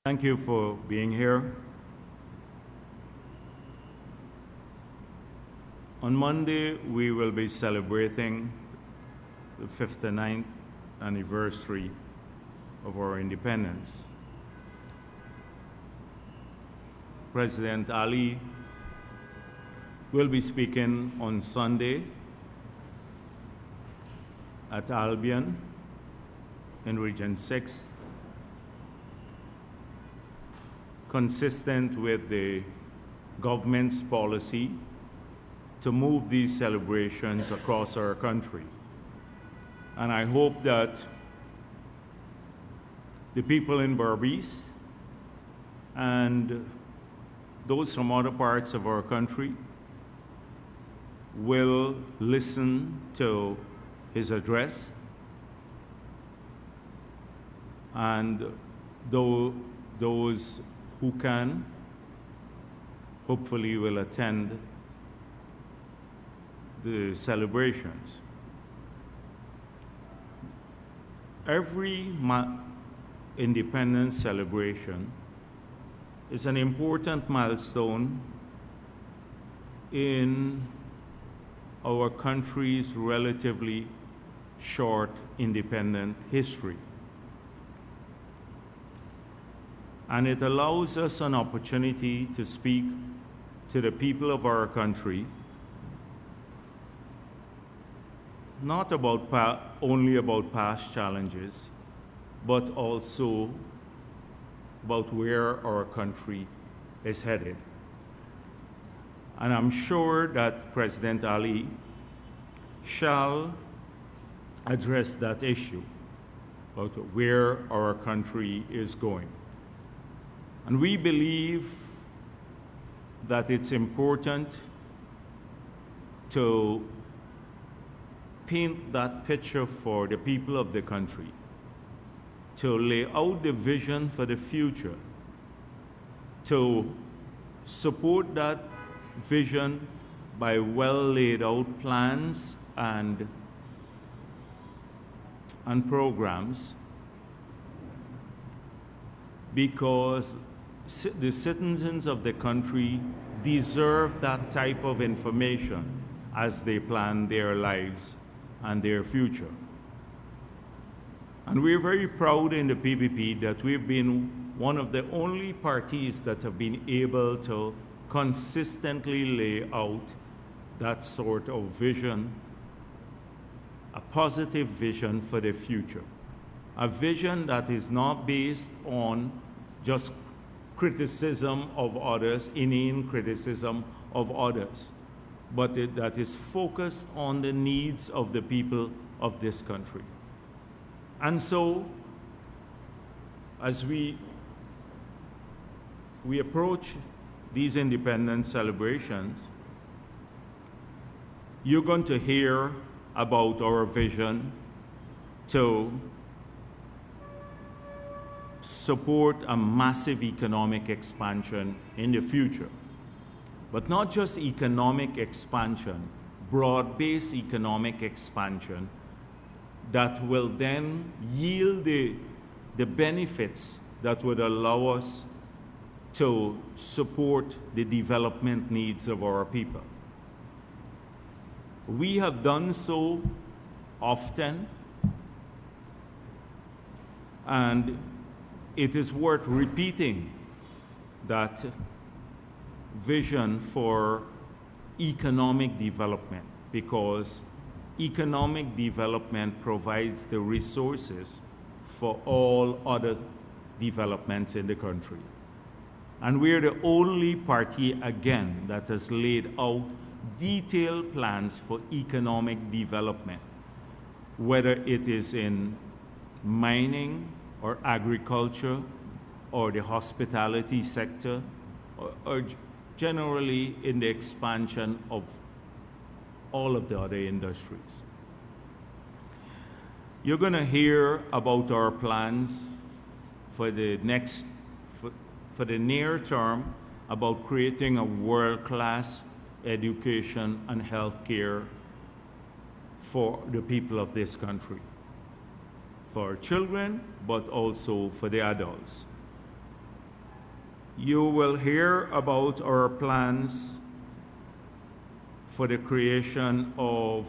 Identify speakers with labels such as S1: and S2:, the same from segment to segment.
S1: Thank you for being here. On Monday, we will be celebrating the 59th anniversary of our independence. President Ali will be speaking on Sunday at Albion in Region 6, consistent with the government's policy to move these celebrations across our country. And I hope that the people in Berbice and those from other parts of our country will listen to his address, and those who can hopefully will attend the celebrations. Every independence celebration is an important milestone in our country's relatively short independent history. And it allows us an opportunity to speak to the people of our country, not about only about past challenges, but also about where our country is headed. And I'm sure that President Ali shall address that issue about where our country is going. And we believe that it's important to paint that picture for the people of the country, to lay out the vision for the future, to support that vision by well laid out plans and programs, because the citizens of the country deserve that type of information as they plan their lives and their future. And we're very proud in the PPP that we've been one of the only parties that have been able to consistently lay out that sort of vision, a positive vision for the future. A vision that is not based on just criticism of others, inane criticism of others, but that is focused on the needs of the people of this country. And so, as we approach these independence celebrations, you're going to hear about our vision to support a massive economic expansion in the future. But not just economic expansion, broad-based economic expansion that will then yield the benefits that would allow us to support the development needs of our people. We have done so often, and it is worth repeating that vision for economic development, because economic development provides the resources for all other developments in the country. And we're the only party, again, that has laid out detailed plans for economic development, whether it is in mining or agriculture or the hospitality sector, or generally in the expansion of all of the other industries. You're going to hear about our plans for the near term about creating a world-class education and healthcare for the people of this country, for children, but also for the adults. You will hear about our plans for the creation of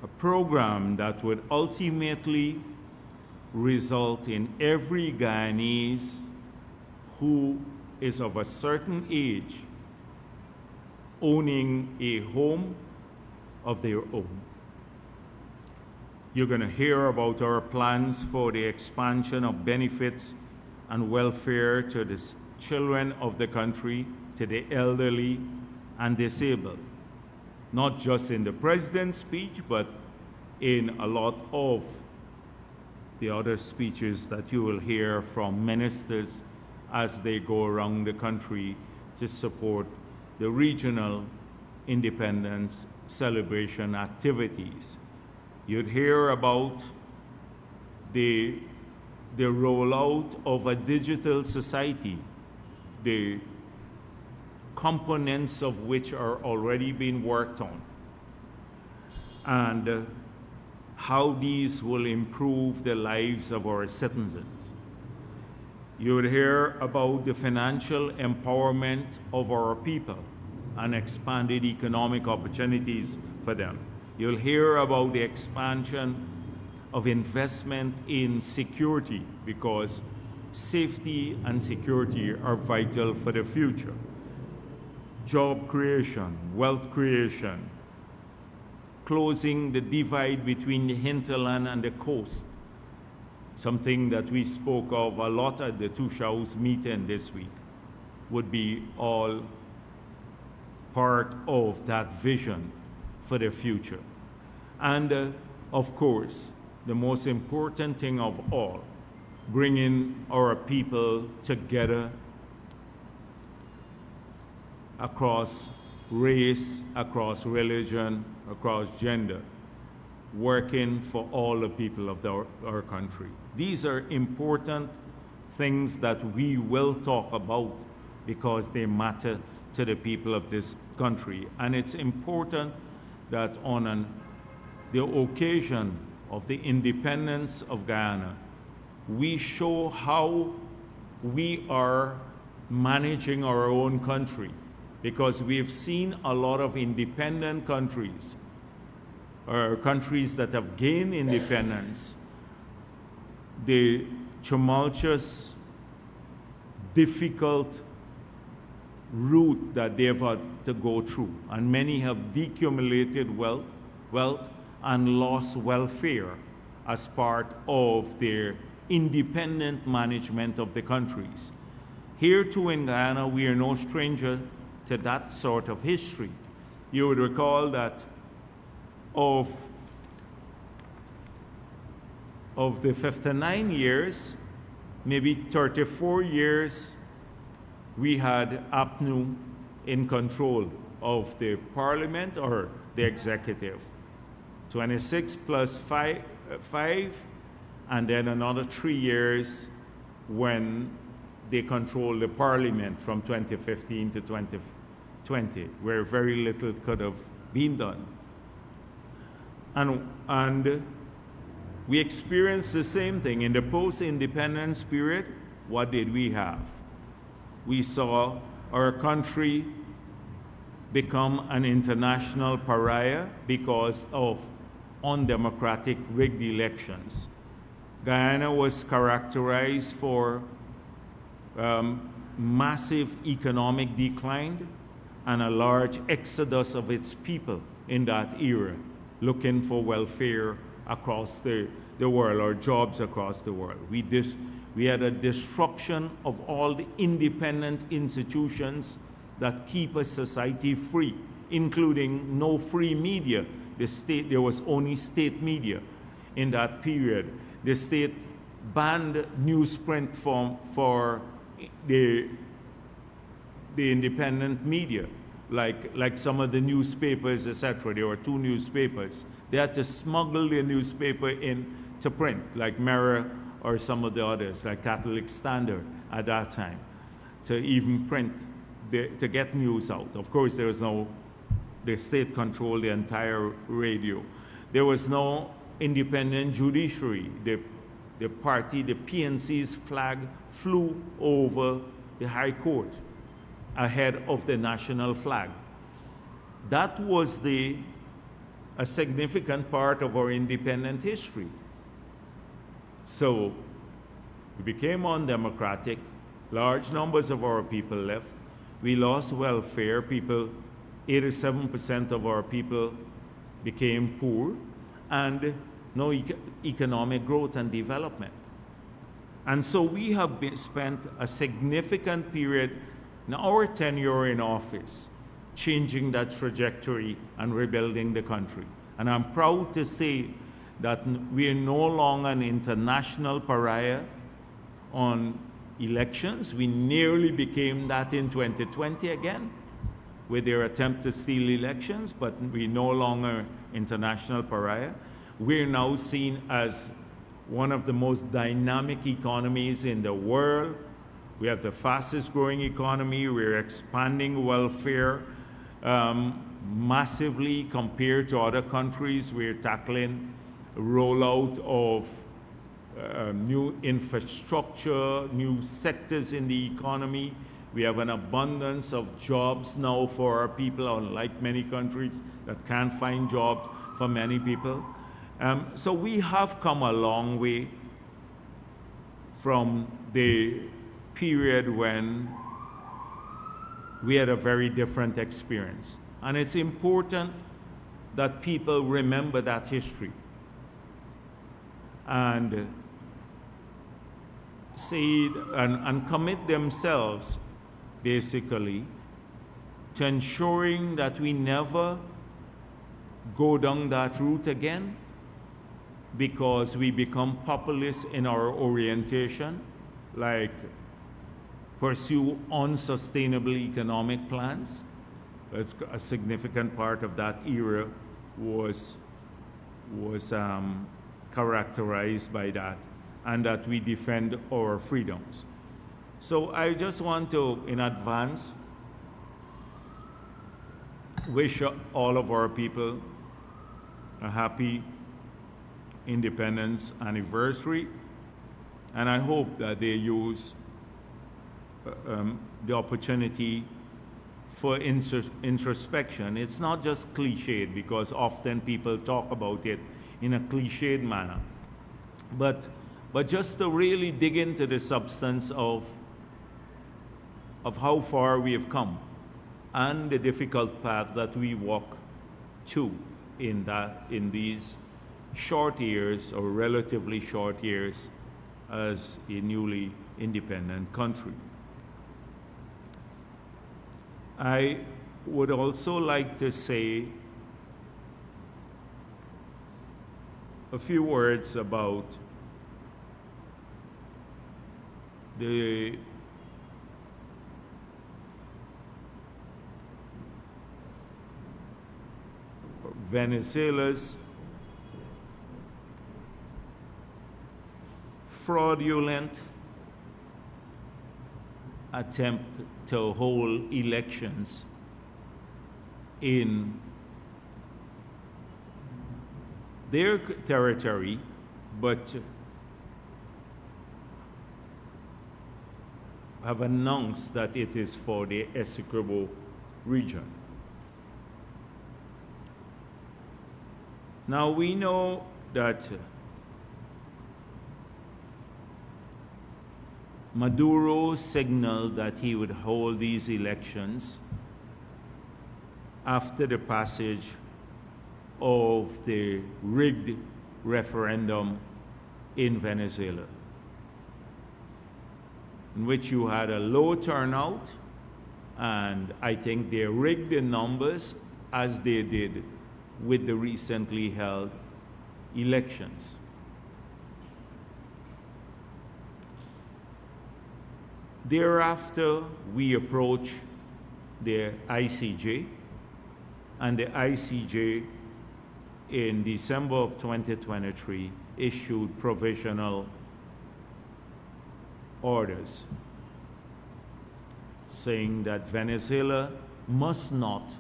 S1: a program that would ultimately result in every Guyanese who is of a certain age owning a home of their own. You're going to hear about our plans for the expansion of benefits and welfare to the children of the country, to the elderly and disabled, not just in the president's speech, but in a lot of the other speeches that you will hear from ministers as they go around the country to support the regional independence celebration activities. You'd hear about the rollout of a digital society, the components of which are already being worked on, and how these will improve the lives of our citizens. You would hear about the financial empowerment of our people and expanded economic opportunities for them. You'll hear about the expansion of investment in security, because safety and security are vital for the future. Job creation, wealth creation, closing the divide between the hinterland and the coast, something that we spoke of a lot at the Two Shows meeting this week, would be all part of that vision for the future. And of course, the most important thing of all, bringing our people together across race, across religion, across gender, working for all the people of our country. These are important things that we will talk about because they matter to the people of this country. And it's important that on the occasion of the independence of Guyana, we show how we are managing our own country, because we've seen a lot of independent countries, or countries that have gained independence, the tumultuous, difficult route that they've had to go through. And many have decumulated wealth and lost welfare as part of their independent management of the countries. Here too in Guyana, we are no stranger to that sort of history. You would recall that of the 59 years, maybe 34 years, we had APNU in control of the parliament or the executive. 26 plus 5, and then another 3 years when they controlled the parliament from 2015 to 2020, where very little could have been done. And we experienced the same thing. In the post-independence period, what did we have? We saw our country become an international pariah because of undemocratic rigged elections. Guyana was characterized for massive economic decline and a large exodus of its people in that era, looking for welfare across the world, or jobs across the world. We had a destruction of all the independent institutions that keep a society free, including no free media. There was only state media in that period. The state banned newsprint for the independent media, like some of the newspapers, etc. There were 2 newspapers. They had to smuggle their newspaper in to print, like Mirror or some of the others, like Catholic Standard at that time, to even print, to get news out. Of course, there was the state controlled the entire radio. There was no independent judiciary. The the party, the PNC's flag flew over the High Court ahead of the national flag. That was a significant part of our independent history. So we became undemocratic. Large numbers of our people left. We lost welfare. 87% of our people became poor, and no economic growth and development. And so we have spent a significant period in our tenure in office changing that trajectory and rebuilding the country. And I'm proud to say that we are no longer an international pariah on elections. We nearly became that in 2020 again with their attempt to steal elections, but we're no longer international pariah. We're now seen as one of the most dynamic economies in the world. We have the fastest growing economy. We're expanding welfare massively compared to other countries. We're tackling rollout of new infrastructure, new sectors in the economy. We have an abundance of jobs now for our people, unlike many countries that can't find jobs for many people. So we have come a long way from the period when we had a very different experience. And it's important that people remember that history and say and commit themselves basically to ensuring that we never go down that route again, because we become populist in our orientation, like pursue unsustainable economic plans. It's a significant part of that era was characterized by that, and that we defend our freedoms. So I just want to, in advance, wish all of our people a happy independence anniversary, and I hope that they use the opportunity for introspection. It's not just cliched, because often people talk about it in a cliched manner, but just to really dig into the substance of how far we have come and the difficult path that we walk to in these short years, or relatively short years, as a newly independent country. I would also like to say a few words about the Venezuela's fraudulent attempt to hold elections in their territory, but have announced that it is for the Essequibo region. Now we know that Maduro signaled that he would hold these elections after the passage of the rigged referendum in Venezuela, in which you had a low turnout, and I think they rigged the numbers as they did with the recently held elections. Thereafter, we approach the ICJ, and the ICJ in December of 2023 issued provisional orders saying that Venezuela must not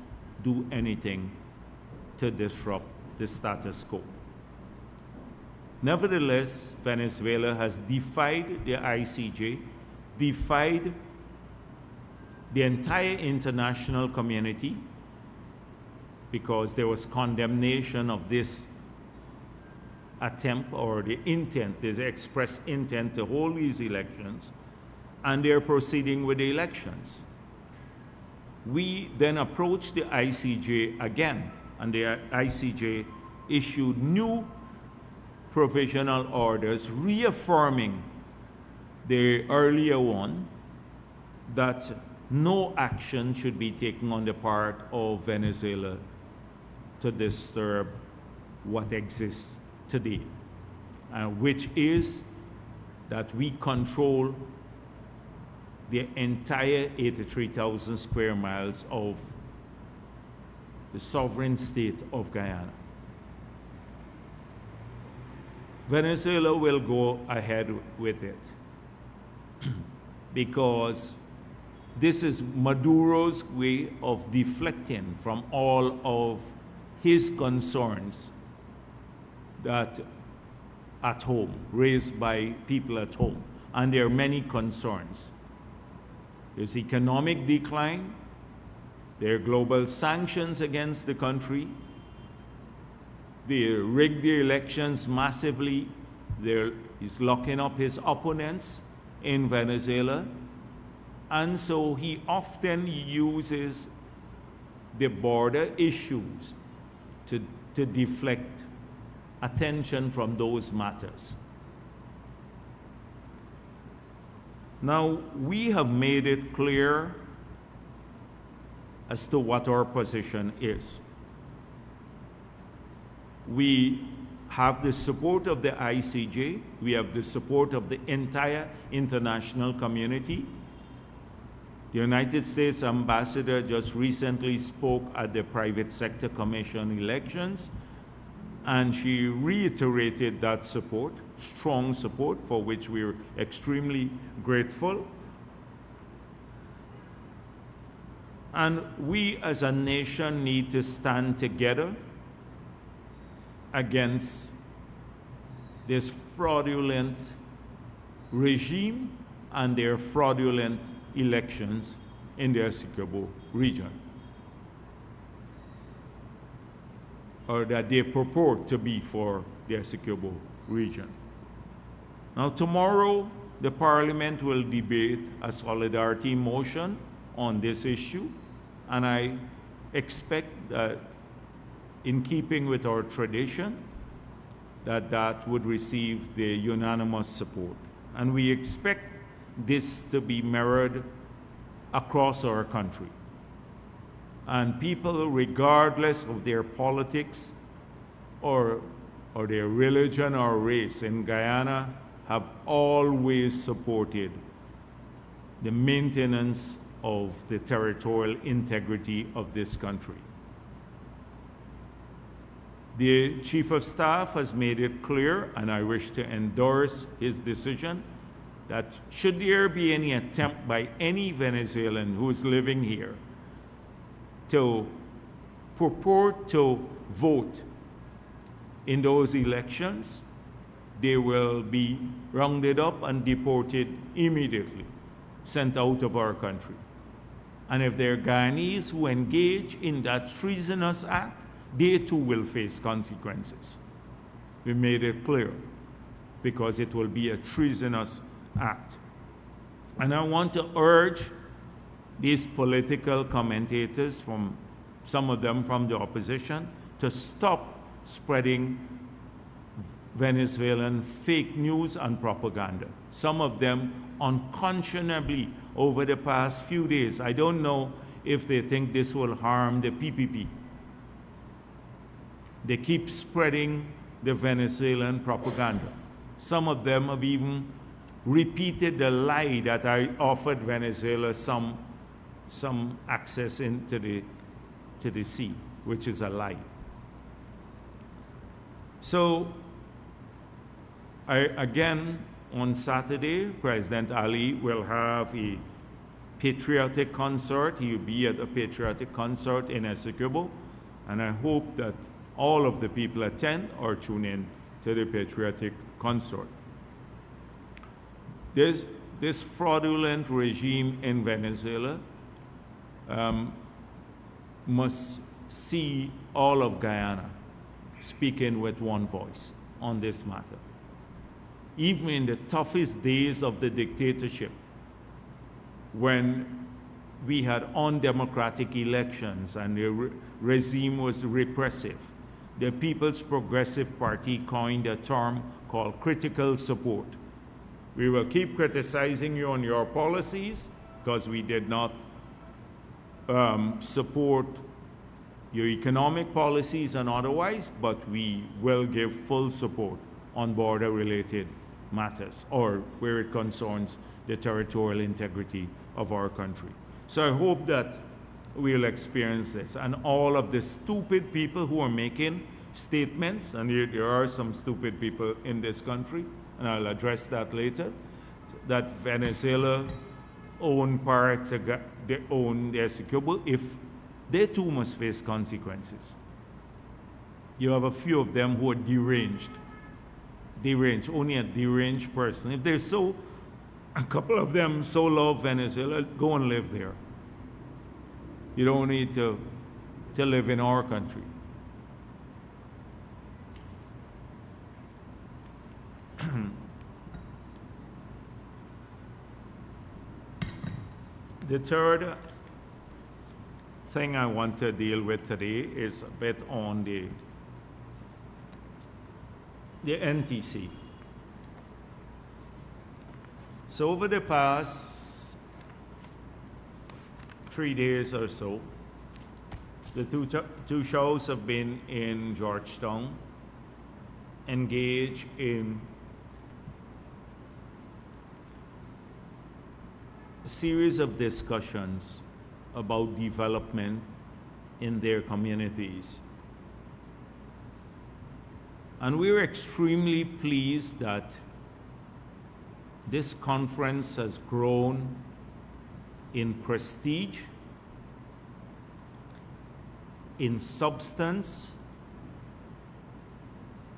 S1: do anything to disrupt the status quo. Nevertheless, Venezuela has defied the ICJ, defied the entire international community, because there was condemnation of this attempt, or the intent, this express intent to hold these elections, and they're proceeding with the elections. We then approached the ICJ again, and the ICJ issued new provisional orders reaffirming the earlier one, that no action should be taken on the part of Venezuela to disturb what exists today, which is that we control the entire 83,000 square miles of the sovereign state of Guyana. Venezuela will go ahead with it because this is Maduro's way of deflecting from all of his concerns that at home, raised by people at home. And there are many concerns. There's economic decline, there are global sanctions against the country, they rigged the elections massively, he's locking up his opponents in Venezuela, and so he often uses the border issues to deflect attention from those matters. Now, we have made it clear as to what our position is. We have the support of the ICJ, we have the support of the entire international community. The United States ambassador just recently spoke at the Private Sector Commission elections, and she reiterated that support, strong support, for which we're extremely grateful. And we as a nation need to stand together against this fraudulent regime and their fraudulent elections in the Essequibo region, or that they purport to be for the Essequibo region. Now, tomorrow, the Parliament will debate a solidarity motion on this issue, and I expect that, in keeping with our tradition, that would receive the unanimous support. And we expect this to be mirrored across our country. And people, regardless of their politics or their religion or race in Guyana, have always supported the maintenance of the territorial integrity of this country. The Chief of Staff has made it clear, and I wish to endorse his decision, that should there be any attempt by any Venezuelan who is living here to purport to vote in those elections, they will be rounded up and deported immediately, sent out of our country. And if there are Guyanese who engage in that treasonous act, they too will face consequences. We made it clear, because it will be a treasonous act. And I want to urge these political commentators, from some of them from the opposition, to stop spreading Venezuelan fake news and propaganda. Some of them unconscionably over the past few days. I don't know if they think this will harm the PPP. They keep spreading the Venezuelan propaganda. Some of them have even repeated the lie that I offered Venezuela some access into the sea, which is a lie. So, again, on Saturday, President Ali will have a patriotic concert. He will be at a patriotic concert in Essequibo, and I hope that all of the people attend or tune in to the patriotic consort. This fraudulent regime in Venezuela must see all of Guyana speaking with one voice on this matter. Even in the toughest days of the dictatorship, when we had undemocratic elections and the regime was repressive, the People's Progressive Party coined a term called critical support. We will keep criticizing you on your policies because we did not support your economic policies and otherwise, but we will give full support on border-related matters or where it concerns the territorial integrity of our country. So I hope that we'll experience this. And all of the stupid people who are making statements, and there are some stupid people in this country, and I'll address that later, that Venezuela own parts, they own the Essequibo, if they too must face consequences. You have a few of them who are deranged, only a deranged person. If they're so, a couple of them so love Venezuela, go and live there. You don't need to live in our country. The third thing I want to deal with today is a bit on the NTC. So over the past 3 days or so, the two shows have been in Georgetown, engaged in a series of discussions about development in their communities. And we're extremely pleased that this conference has grown in prestige, in substance,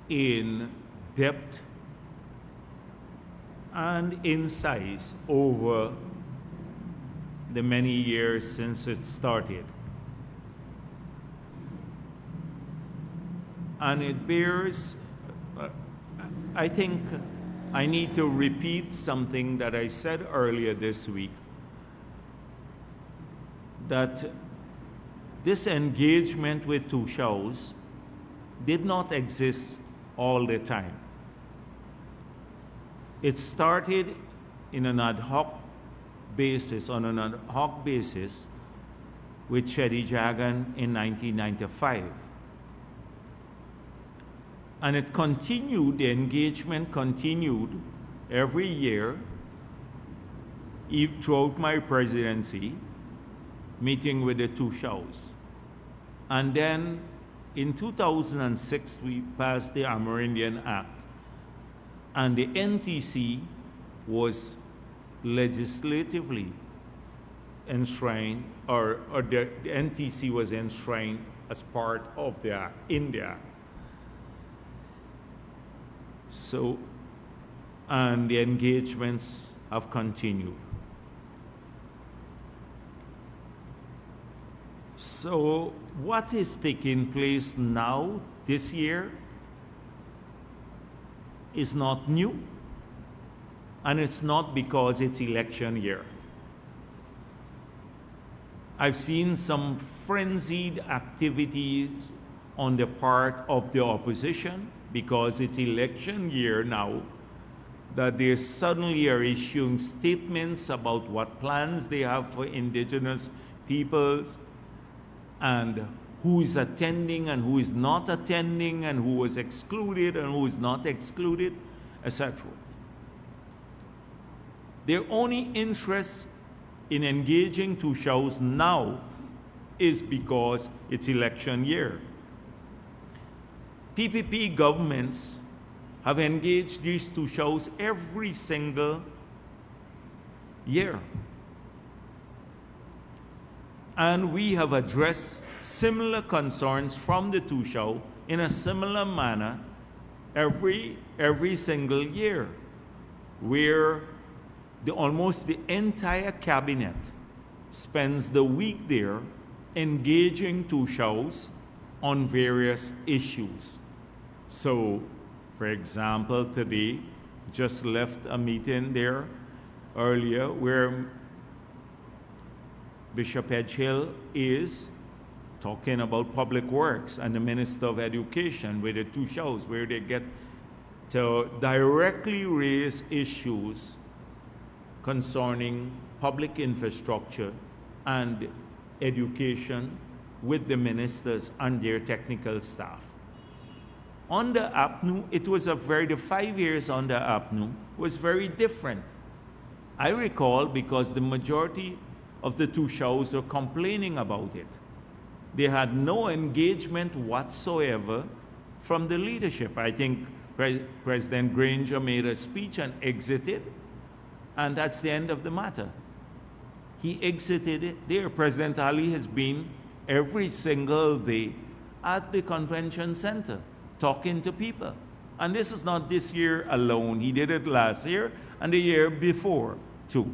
S1: in depth, and in size over the many years since it started. And it bears, I think I need to repeat something that I said earlier this week, that this engagement with two shows did not exist all the time. It started in an ad hoc basis, on an ad hoc basis, with Chedi Jagan in 1995. And it continued, the engagement continued every year throughout my presidency, meeting with the two shows. And then in 2006, we passed the Amerindian Act, and the NTC was legislatively enshrined, or the NTC was enshrined as part of the act, in the act. So, and the engagements have continued. So, what is taking place now, this year, is not new. And it's not because it's election year. I've seen some frenzied activities on the part of the opposition because it's election year now, that they suddenly are issuing statements about what plans they have for indigenous peoples and who is attending and who is not attending and who was excluded and who is not excluded, etc. Their only interest in engaging two shows now is because it's election year. PPP governments have engaged these two shows every single year. And we have addressed similar concerns from the two show in a similar manner every single year, where almost the entire cabinet spends the week there engaging Tushaus on various issues. So, for example, today, just left a meeting there earlier where Bishop Edgehill is talking about public works and the Minister of Education with the Tushaus, where they get to directly raise issues concerning public infrastructure and education with the ministers and their technical staff. Under APNU, it was the 5 years under APNU was very different. I recall because the majority of the Tushaus were complaining about it. They had no engagement whatsoever from the leadership. I think President Granger made a speech and exited, and that's the end of the matter. He exited it there. President Ali has been every single day at the convention center talking to people. And this is not this year alone. He did it last year and the year before too.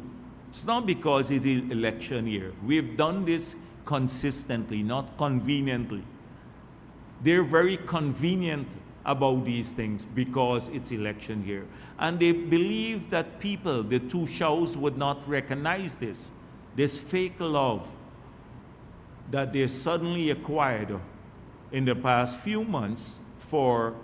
S1: It's not because it is election year. We've done this consistently, not conveniently. They're very convenient about these things because it's election year. And they believe that people, the Tushaus, would not recognize this fake love that they suddenly acquired in the past few months for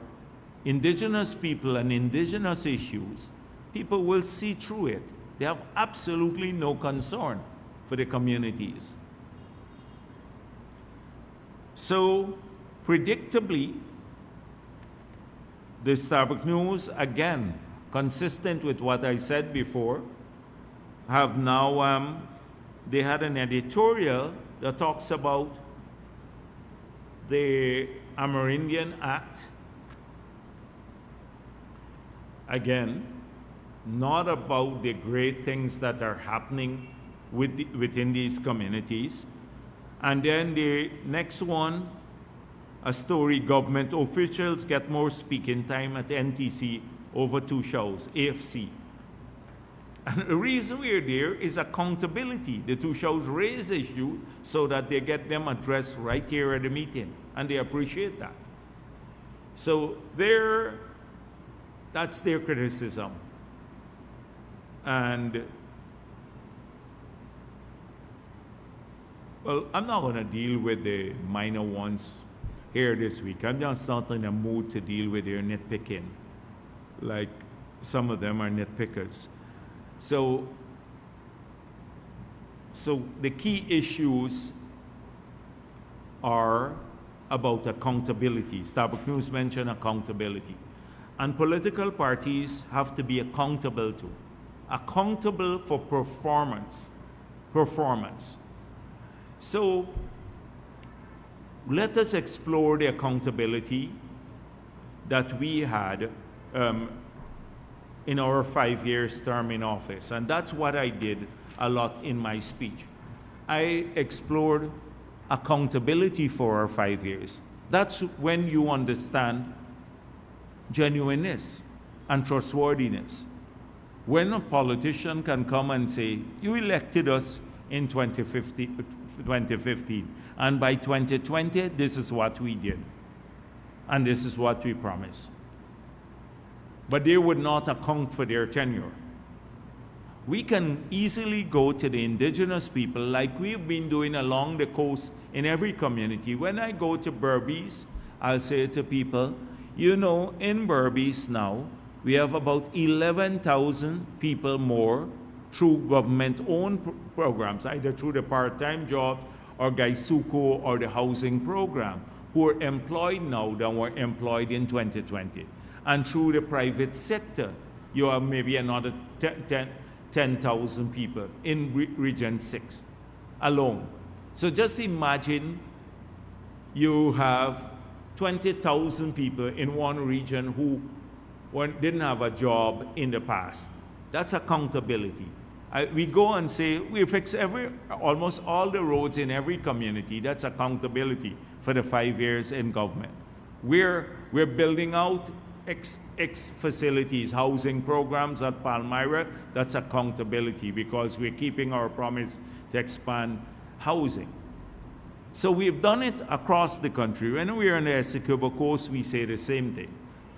S1: indigenous people and indigenous issues. People will see through it. They have absolutely no concern for the communities. So, predictably, the Starbuck News, again, consistent with what I said before, have now, they had an editorial that talks about the Amerindian Act. Again, not about the great things that are happening within these communities. And then the next one, a story, government officials get more speaking time at NTC over Tushaus, AFC. And the reason we're there is accountability. The Tushaus raise issues so that they get them addressed right here at the meeting, and they appreciate that. So that's their criticism. And, well, I'm not going to deal with the minor ones here this week. I'm just not in a mood to deal with their nitpicking, like some of them are nitpickers. So the key issues are about accountability. Starbuck News mentioned accountability. And political parties have to be accountable to. Accountable for performance. So let us explore the accountability that we had in our 5 years term in office. And that's what I did a lot in my speech. I explored accountability for our 5 years. That's when you understand genuineness and trustworthiness. When a politician can come and say, you elected us in 2015, and by 2020, this is what we did, and this is what we promised. But they would not account for their tenure. We can easily go to the indigenous people like we've been doing along the coast in every community. When I go to Berbice, I'll say to people, you know, in Berbice now, we have about 11,000 people more through government-owned programs, either through the part-time jobs or Gaisuko or the housing program, who are employed now than were employed in 2020. And through the private sector, you have maybe another 10,000 people in Region 6 alone. So just imagine you have 20,000 people in one region who didn't have a job in the past. That's accountability. We go and say, we fix almost all the roads in every community. That's accountability for the 5 years in government. We're building out X facilities, housing programs at Palmyra, that's accountability because we're keeping our promise to expand housing. So we've done it across the country. When we are on the Essequibo Coast, we say the same thing.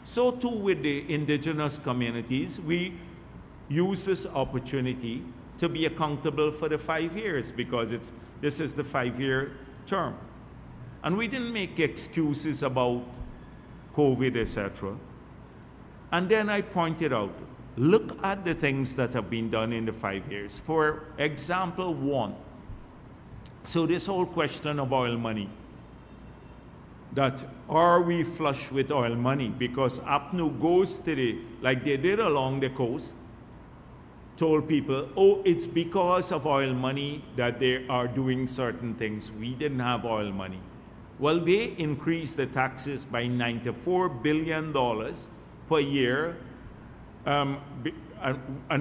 S1: So too with the indigenous communities, we use this opportunity to be accountable for the 5 years because this is the 5-year term. And we didn't make excuses about COVID, etc. And then I pointed out, look at the things that have been done in the 5 years. For example, one, so this whole question of oil money, that are we flush with oil money? Because APNU goes to like they did along the coast, told people, oh, it's because of oil money that they are doing certain things. We didn't have oil money. Well, they increased the taxes by $94 billion per year. And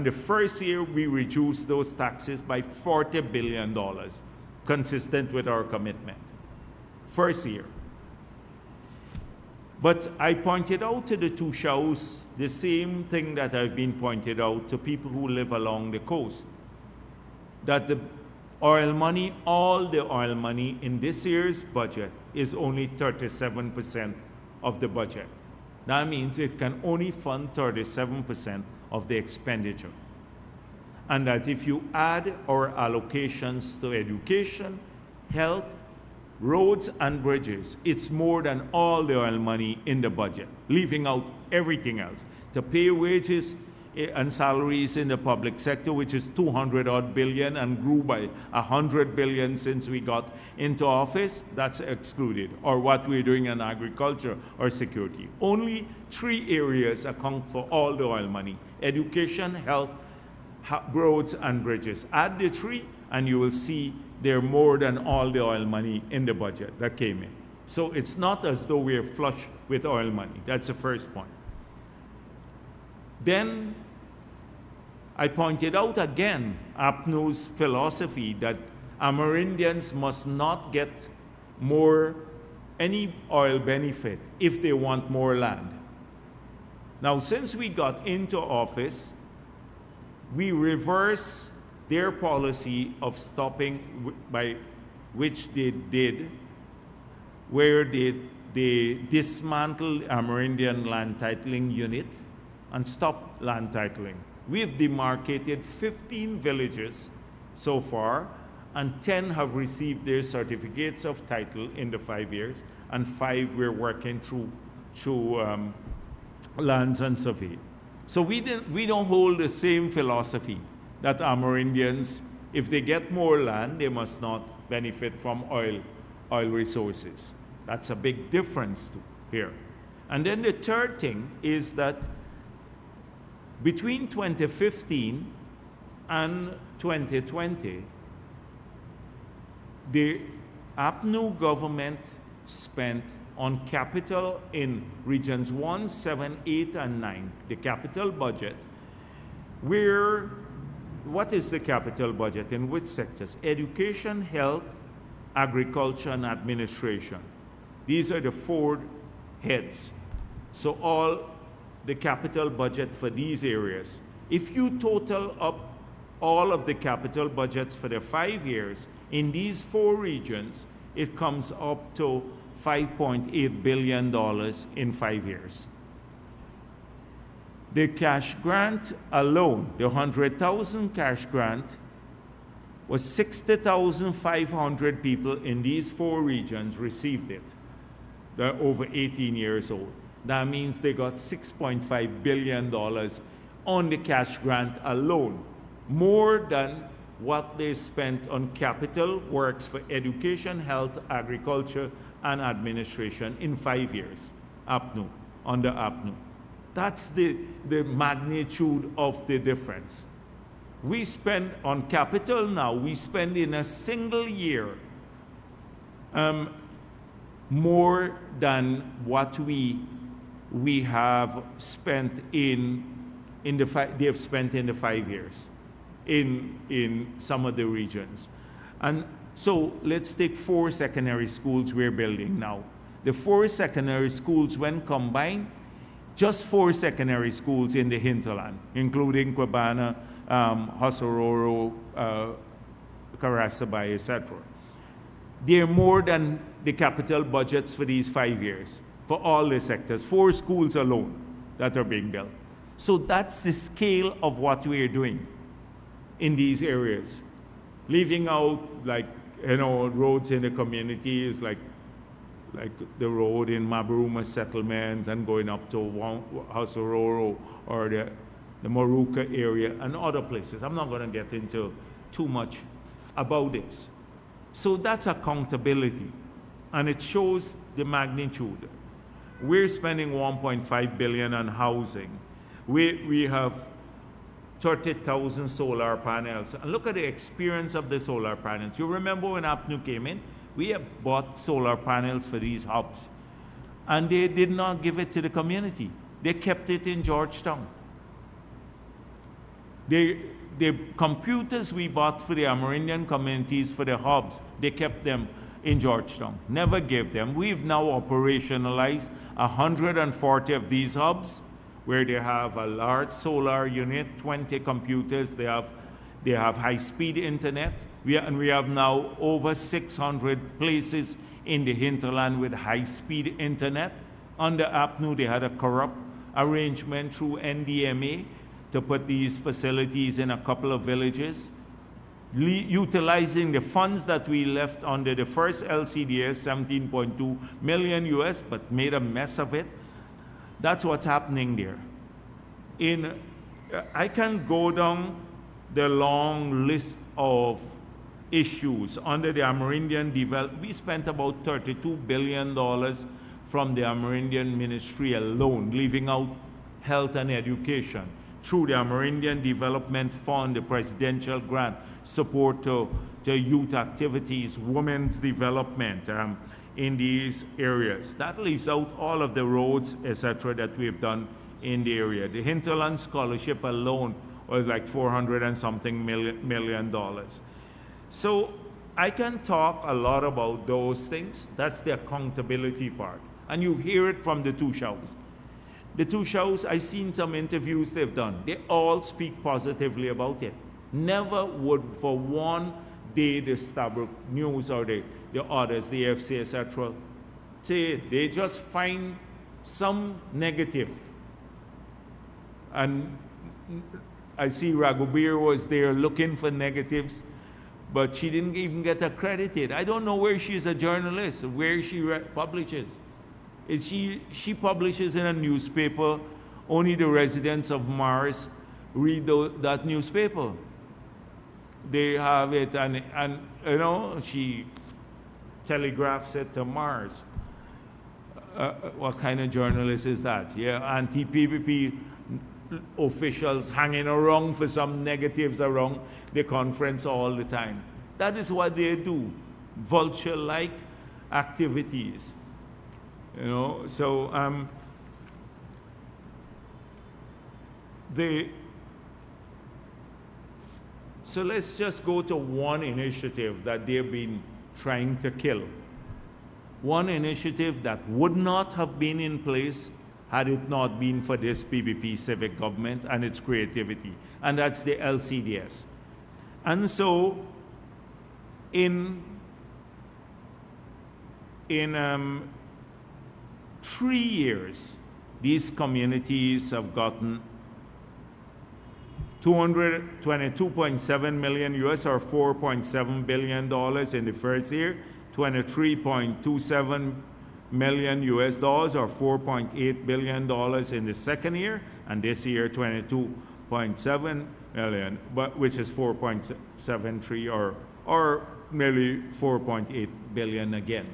S1: the first year, we reduced those taxes by $40 billion, consistent with our commitment. First year. But I pointed out to the two shows the same thing that I've been pointed out to people who live along the coast, that the oil money, all the oil money in this year's budget is only 37% of the budget. That means it can only fund 37% of the expenditure. And that if you add our allocations to education, health, roads and bridges, it's more than all the oil money in the budget, leaving out everything else. To pay wages and salaries in the public sector, which is 200-odd billion and grew by 100 billion since we got into office, that's excluded. Or what we're doing in agriculture or security. Only 3 areas account for all the oil money: education, health, roads and bridges. Add the 3 and you will see they're more than all the oil money in the budget that came in. So it's not as though we're flush with oil money. That's the first point. Then I pointed out again APNU's philosophy that Amerindians must not get any oil benefit if they want more land. Now, since we got into office, we reverse their policy of stopping, by which they did, where they dismantled Amerindian land titling unit and stopped land titling. We've demarcated 15 villages so far, and 10 have received their certificates of title in the 5 years, and 5 we're working through lands and survey. So we don't hold the same philosophy that Amerindians, if they get more land, they must not benefit from oil resources. That's a big difference here. And then the third thing is that between 2015 and 2020, the APNU government spent on capital in regions 1, 7, 8, and 9, the capital budget, what is the capital budget? In which sectors? Education, health, agriculture, and administration. These are the 4 heads. So all the capital budget for these areas. If you total up all of the capital budgets for the 5 years in these 4 regions, it comes up to $5.8 billion in 5 years. The cash grant alone, the 100,000 cash grant, was 60,500 people in these 4 regions received it. They're over 18 years old. That means they got $6.5 billion on the cash grant alone, more than what they spent on capital works for education, health, agriculture, and administration in 5 years, under APNU. That's the magnitude of the difference. We spend on capital now, we spend in a single year more than what we have spent they have spent in the 5 years in some of the regions. And so let's take 4 secondary schools we're building now. The 4 secondary schools, when combined, just 4 secondary schools in the hinterland, including Quebana, Hosororo, Carasabai, etc. They're more than the capital budgets for these 5 years, for all the sectors, 4 schools alone that are being built. So that's the scale of what we are doing in these areas. Leaving out, like, roads in the communities, like the road in Mabruma settlement and going up to Hosororo or the Moruca area and other places. I'm not going to get into too much about this. So that's accountability, and it shows the magnitude. We're spending $1.5 billion on housing. We have 30,000 solar panels. And look at the experience of the solar panels. You remember when APNU came in? We have bought solar panels for these hubs, and they did not give it to the community. They kept it in Georgetown. The computers we bought for the Amerindian communities for the hubs, they kept them in Georgetown, never gave them. We've now operationalized 140 of these hubs where they have a large solar unit, 20 computers, they have high-speed internet. We have now over 600 places in the hinterland with high-speed internet. Under APNU, they had a corrupt arrangement through NDMA to put these facilities in a couple of villages, utilizing the funds that we left under the first LCDS, 17.2 million US, but made a mess of it. That's what's happening there. I can go down the long list of issues under the Amerindian development. We spent about $32 billion from the Amerindian Ministry alone, leaving out health and education, through the Amerindian Development Fund, the presidential grant, support to youth activities, women's development in these areas. That leaves out all of the roads, etc., that we've done in the area. The Hinterland Scholarship alone was like $400 and something million. So I can talk a lot about those things. That's the accountability part. And you hear it from the two shows. The two shows, I've seen some interviews they've done. They all speak positively about it. Never would for one day the Stabrook News or the others, the AFC, etc., say they just find some negative. And I see Raghubir was there looking for negatives, but she didn't even get accredited. I don't know where she's a journalist, where she publishes. She publishes in a newspaper. Only the residents of Mars read that newspaper. They have it, and she telegraphs it to Mars. What kind of journalist is that? Yeah, anti-PPP officials hanging around for some negatives around the conference all the time. That is what they do, vulture-like activities. So so let's just go to one initiative that they've been trying to kill. One initiative that would not have been in place had it not been for this PPP civic government and its creativity, and that's the LCDS. And so in 3 years, these communities have gotten $222.7 million US, or $4.7 billion in the first year, $23.27 million US dollars, or $4.8 billion in the second year, and this year $22.7 million, which is 4.73 or nearly 4.8 billion again.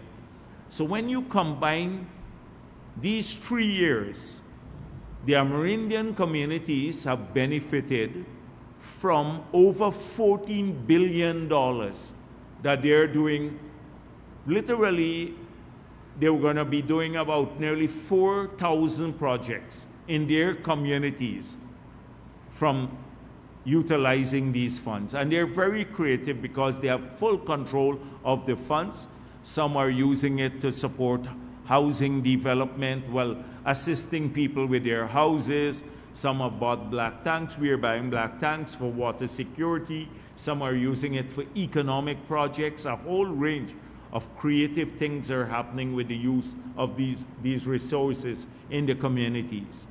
S1: So when you combine these 3 years, the Amerindian communities have benefited from over $14 billion that they're doing. Literally, they were going to be doing about nearly 4,000 projects in their communities from utilizing these funds. And they're very creative because they have full control of the funds. Some are using it to support housing development, well, assisting people with their houses. Some have bought black tanks. We are buying black tanks for water security. Some are using it for economic projects. A whole range of creative things are happening with the use of these resources in the communities.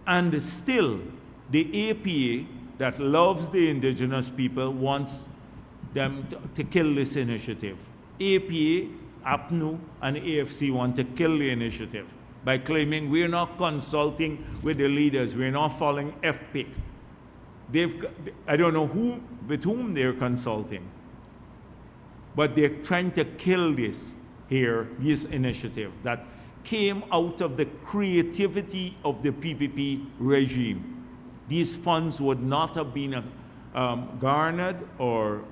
S1: And still, the APA that loves the indigenous people wants them to kill this initiative. APA, APNU, and AFC want to kill the initiative by claiming we're not consulting with the leaders, we're not following FPIC. I don't know with whom they're consulting, but they're trying to kill this initiative that came out of the creativity of the PPP regime. These funds would not have been garnered or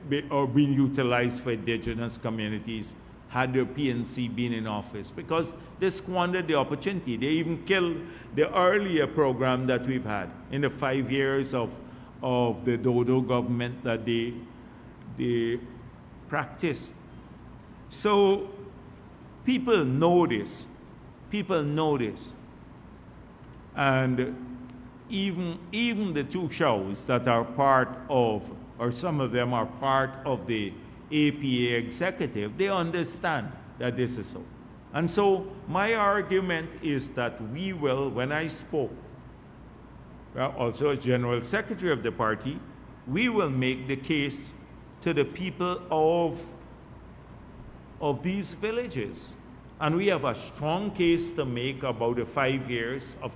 S1: being utilized for indigenous communities had the PNC been in office, because they squandered the opportunity. They even killed the earlier program that we've had in the 5 years of the Dodo government that they practiced. So people know this. People know this. And even the two shows that are part of, or some of them are part of the APA executive, they understand that this is so. And so my argument is that we will, when I spoke, also as General Secretary of the party, we will make the case to the people of these villages. And we have a strong case to make about the 5 years of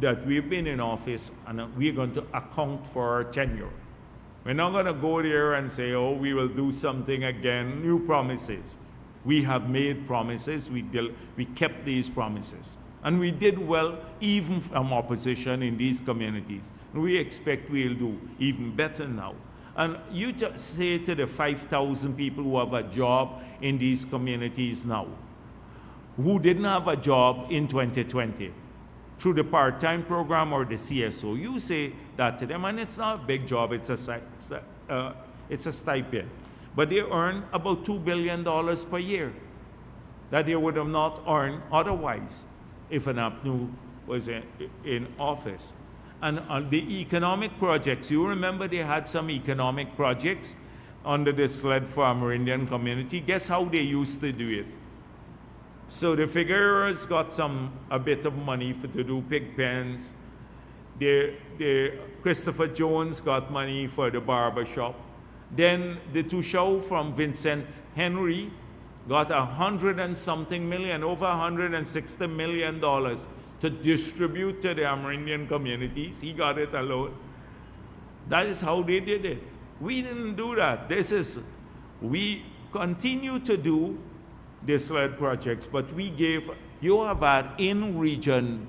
S1: that we've been in office, and we're going to account for our tenure. We're not going to go there and say, oh, we will do something again, new promises. We have made promises, we kept these promises. And we did well even from opposition in these communities. And we expect we'll do even better now. And you just say to the 5,000 people who have a job in these communities now, who didn't have a job in 2020, through the part-time program or the CSO, you say that to them, and it's not a big job, it's a stipend. But they earn about $2 billion per year that they would have not earned otherwise if an APNU was in office. And on the economic projects, you remember they had some economic projects under the Sled Farmer Indian community. Guess how they used to do it? So the Figueroas got a bit of money to do pig pens. Christopher Jones got money for the barber shop. Then the Tushao from Vincent Henry got $100 and something million, over $160 million to distribute to the Amerindian communities. He got it alone. That is how they did it. We didn't do that. We continue to do the SLED projects, but you have had in region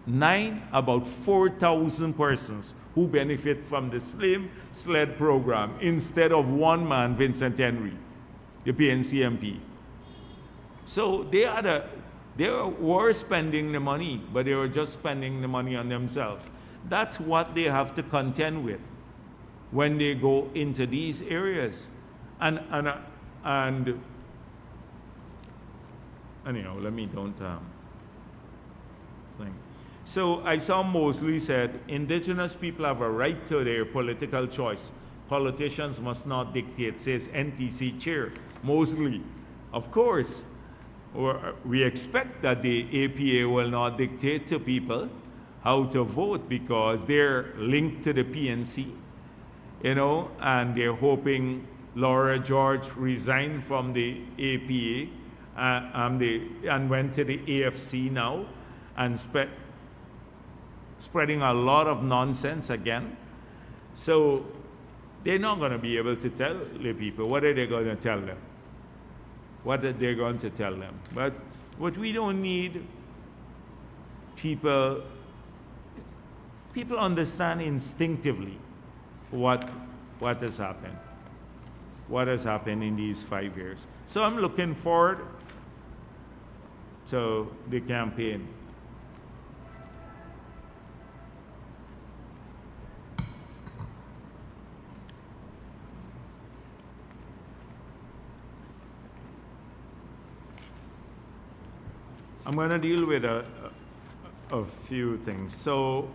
S1: 9, about 4,000 persons who benefit from the slim SLED program instead of one man, Vincent Henry, the PNC MP. So they were spending the money, but they were just spending the money on themselves. That's what they have to contend with when they go into these areas. And anyhow, let me don't think. So I saw Mosley said, indigenous people have a right to their political choice. Politicians must not dictate, says NTC chair Mosley. Of course, we expect that the APA will not dictate to people how to vote because they're linked to the PNC, and they're hoping Laura George resigned from the APA and went to the AFC now and spreading a lot of nonsense again. So they're not going to be able to tell the people. What are they going to tell them? What are they going to tell them? But what we don't need, people understand instinctively what has happened. What has happened in these 5 years. So I'm looking forward to the campaign. I'm going to deal with a few things. So,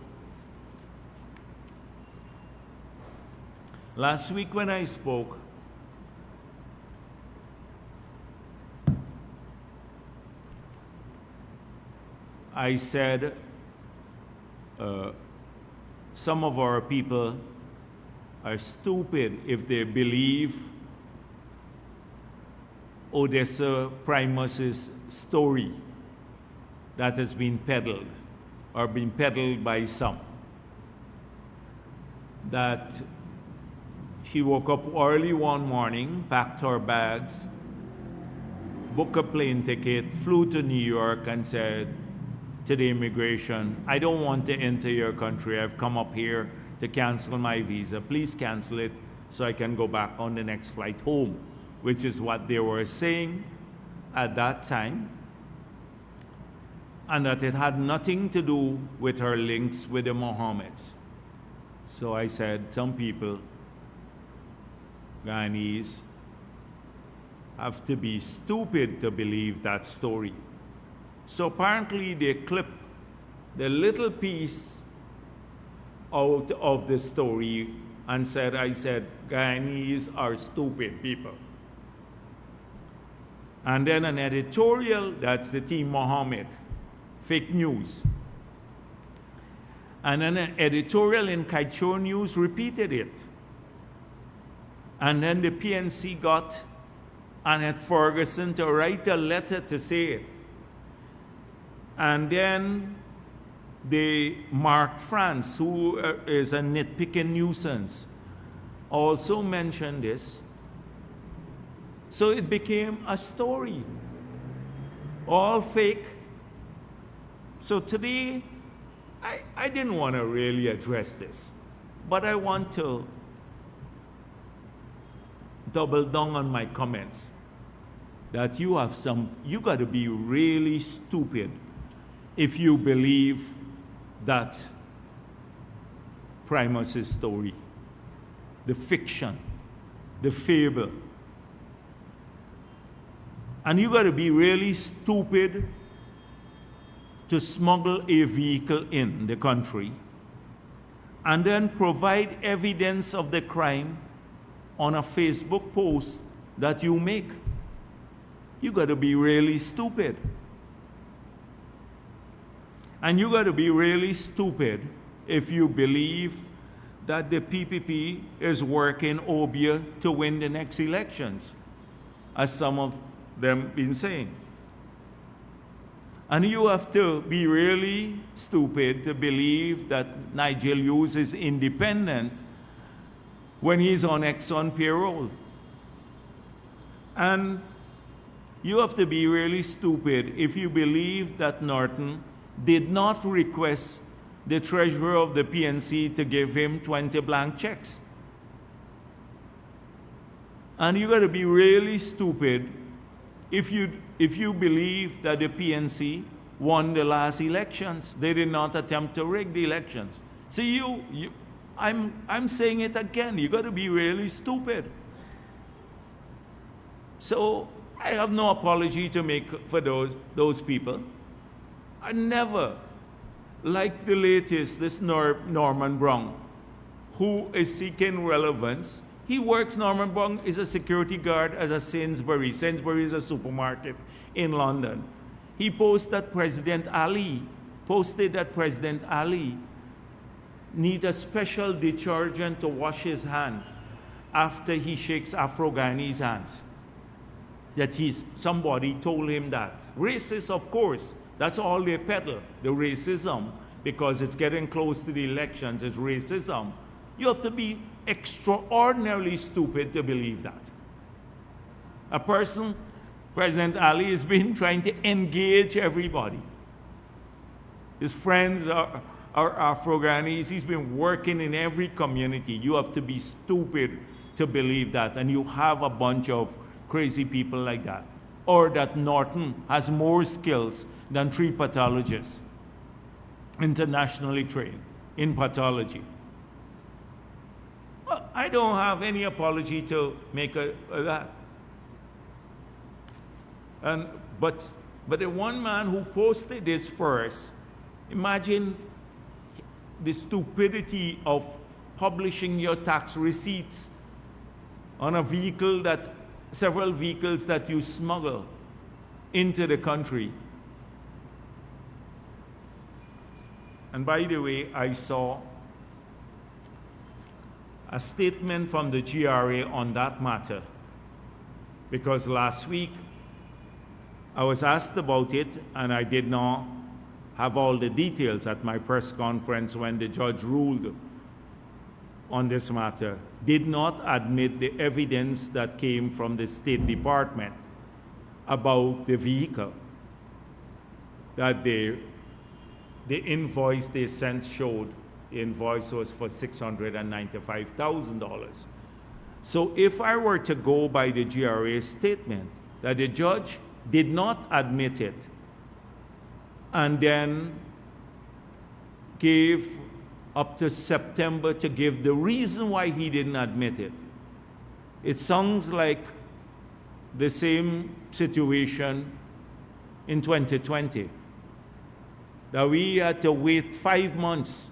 S1: last week when I spoke, I said some of our people are stupid if they believe Odessa Primus's story that has been peddled or been peddled by some. That she woke up early one morning, packed her bags, booked a plane ticket, flew to New York and said to the immigration, I don't want to enter your country. I've come up here to cancel my visa. Please cancel it so I can go back on the next flight home, which is what they were saying at that time, and that it had nothing to do with her links with the Mohammeds. So I said, some people, Guyanese, have to be stupid to believe that story. So apparently they clipped the little piece out of the story and said, I said, Guyanese are stupid people. And then an editorial, that's the team Mohammed, fake news. And then an editorial in Kaichor News repeated it. And then the PNC got Annette Ferguson to write a letter to say it. And then the Mark France, who is a nitpicking nuisance, also mentioned this. So it became a story, all fake. So today, I didn't want to really address this, but I want to double down on my comments that you got to be really stupid if you believe that Primus's story, the fiction, the fable. And you got to be really stupid to smuggle a vehicle in the country and then provide evidence of the crime on a Facebook post that you make. You got to be really stupid. And you got to be really stupid if you believe that the PPP is working Obia to win the next elections, as some of them been saying. And you have to be really stupid to believe that Nigel Hughes is independent when he's on Exxon payroll. And you have to be really stupid if you believe that Norton did not request the treasurer of the PNC to give him 20 blank checks. And you got to be really stupid if you believe that the PNC won the last elections. They did not attempt to rig the elections. So I'm saying it again, you got to be really stupid. So I have no apology to make for those people. I never liked the latest, this Norman Brown, who is seeking relevance. He works, Norman Brown is a security guard at a Sainsbury's. Sainsbury's is a supermarket in London. He posted that President Ali needs a special detergent to wash his hand after he shakes Afro-Guyanese hands. That somebody told him that. Racist, of course. That's all they peddle, the racism, because it's getting close to the elections, it's racism. You have to be extraordinarily stupid to believe that. A person, President Ali, has been trying to engage everybody. His friends are Afro-Guyanese. He's been working in every community. You have to be stupid to believe that, and you have a bunch of crazy people like that. Or that Norton has more skills than 3 pathologists, internationally trained in pathology. Well, I don't have any apology to make that. But But the one man who posted this first, imagine the stupidity of publishing your tax receipts on a vehicle that, several vehicles that you smuggle into the country. And by the way, I saw a statement from the GRA on that matter, because last week I was asked about it and I did not have all the details at my press conference when the judge ruled on this matter. Did not admit the evidence that came from the State Department about the vehicle, that the invoice they sent showed the invoice was for $695,000. So if I were to go by the GRA statement that the judge did not admit it and then gave up to September to give the reason why he didn't admit it, it sounds like the same situation in 2020, that we had to wait 5 months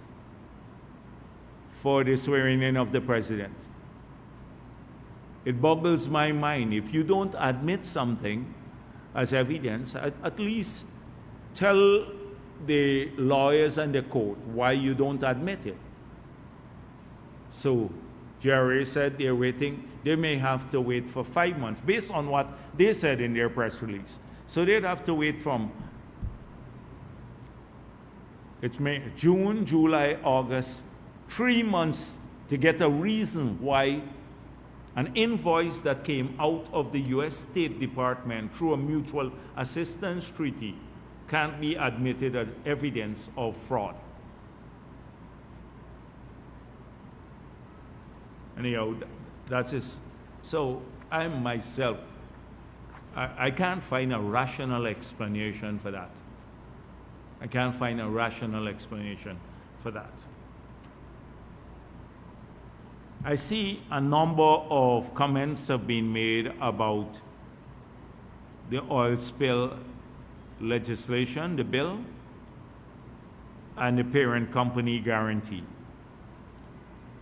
S1: for the swearing in of the president. It boggles my mind. If you don't admit something as evidence, at least tell the lawyers and the court why you don't admit it. So GRA said they're waiting. They may have to wait for 5 months based on what they said in their press release. So they'd have to wait from June, July, August, 3 months to get a reason why an invoice that came out of the US State Department through a mutual assistance treaty can't be admitted as evidence of fraud. Anyhow, that is, so I myself, I can't find a rational explanation for that. I can't find a rational explanation for that. I see a number of comments have been made about the oil spill legislation, the bill, and the parent company guarantee.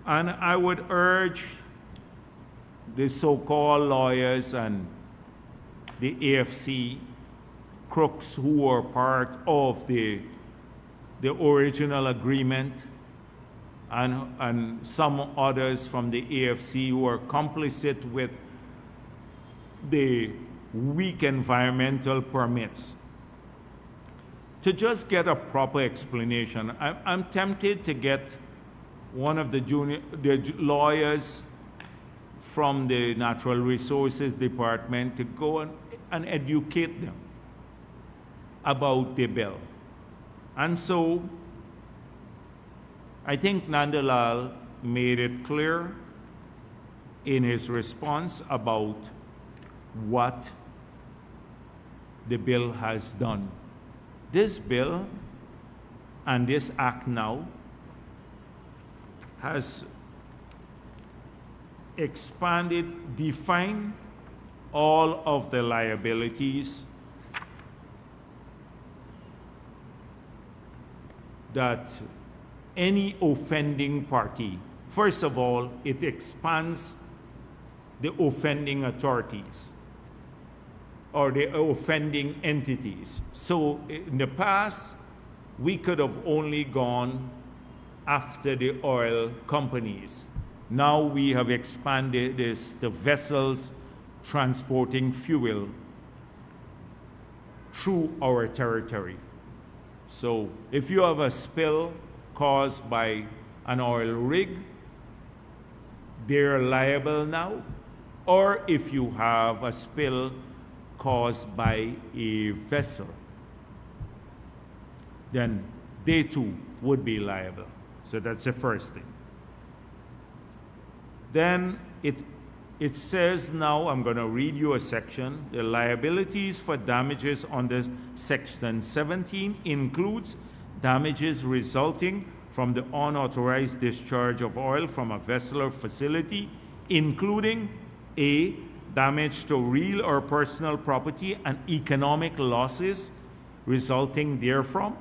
S1: And I would urge the so-called lawyers and the AFC crooks who were part of the original agreement, and some others from the AFC who are complicit with the weak environmental permits, to just get a proper explanation. I'm tempted to get one of the lawyers from the Natural Resources Department to go and educate them about the bill. And so I think Nandalal made it clear in his response about what the bill has done. This bill and this act now has expanded, defined all of the liabilities that any offending party, first of all, it expands the offending authorities or the offending entities. So in the past, we could have only gone after the oil companies. Now we have expanded this to vessels transporting fuel through our territory. So if you have a spill caused by an oil rig, they're liable now. Or if you have a spill caused by a vessel, then they too would be liable. So that's the first thing. Then it says now, I'm going to read you a section. The liabilities for damages under Section 17 includes damages resulting from the unauthorized discharge of oil from a vessel or facility, including A, damage to real or personal property and economic losses resulting therefrom.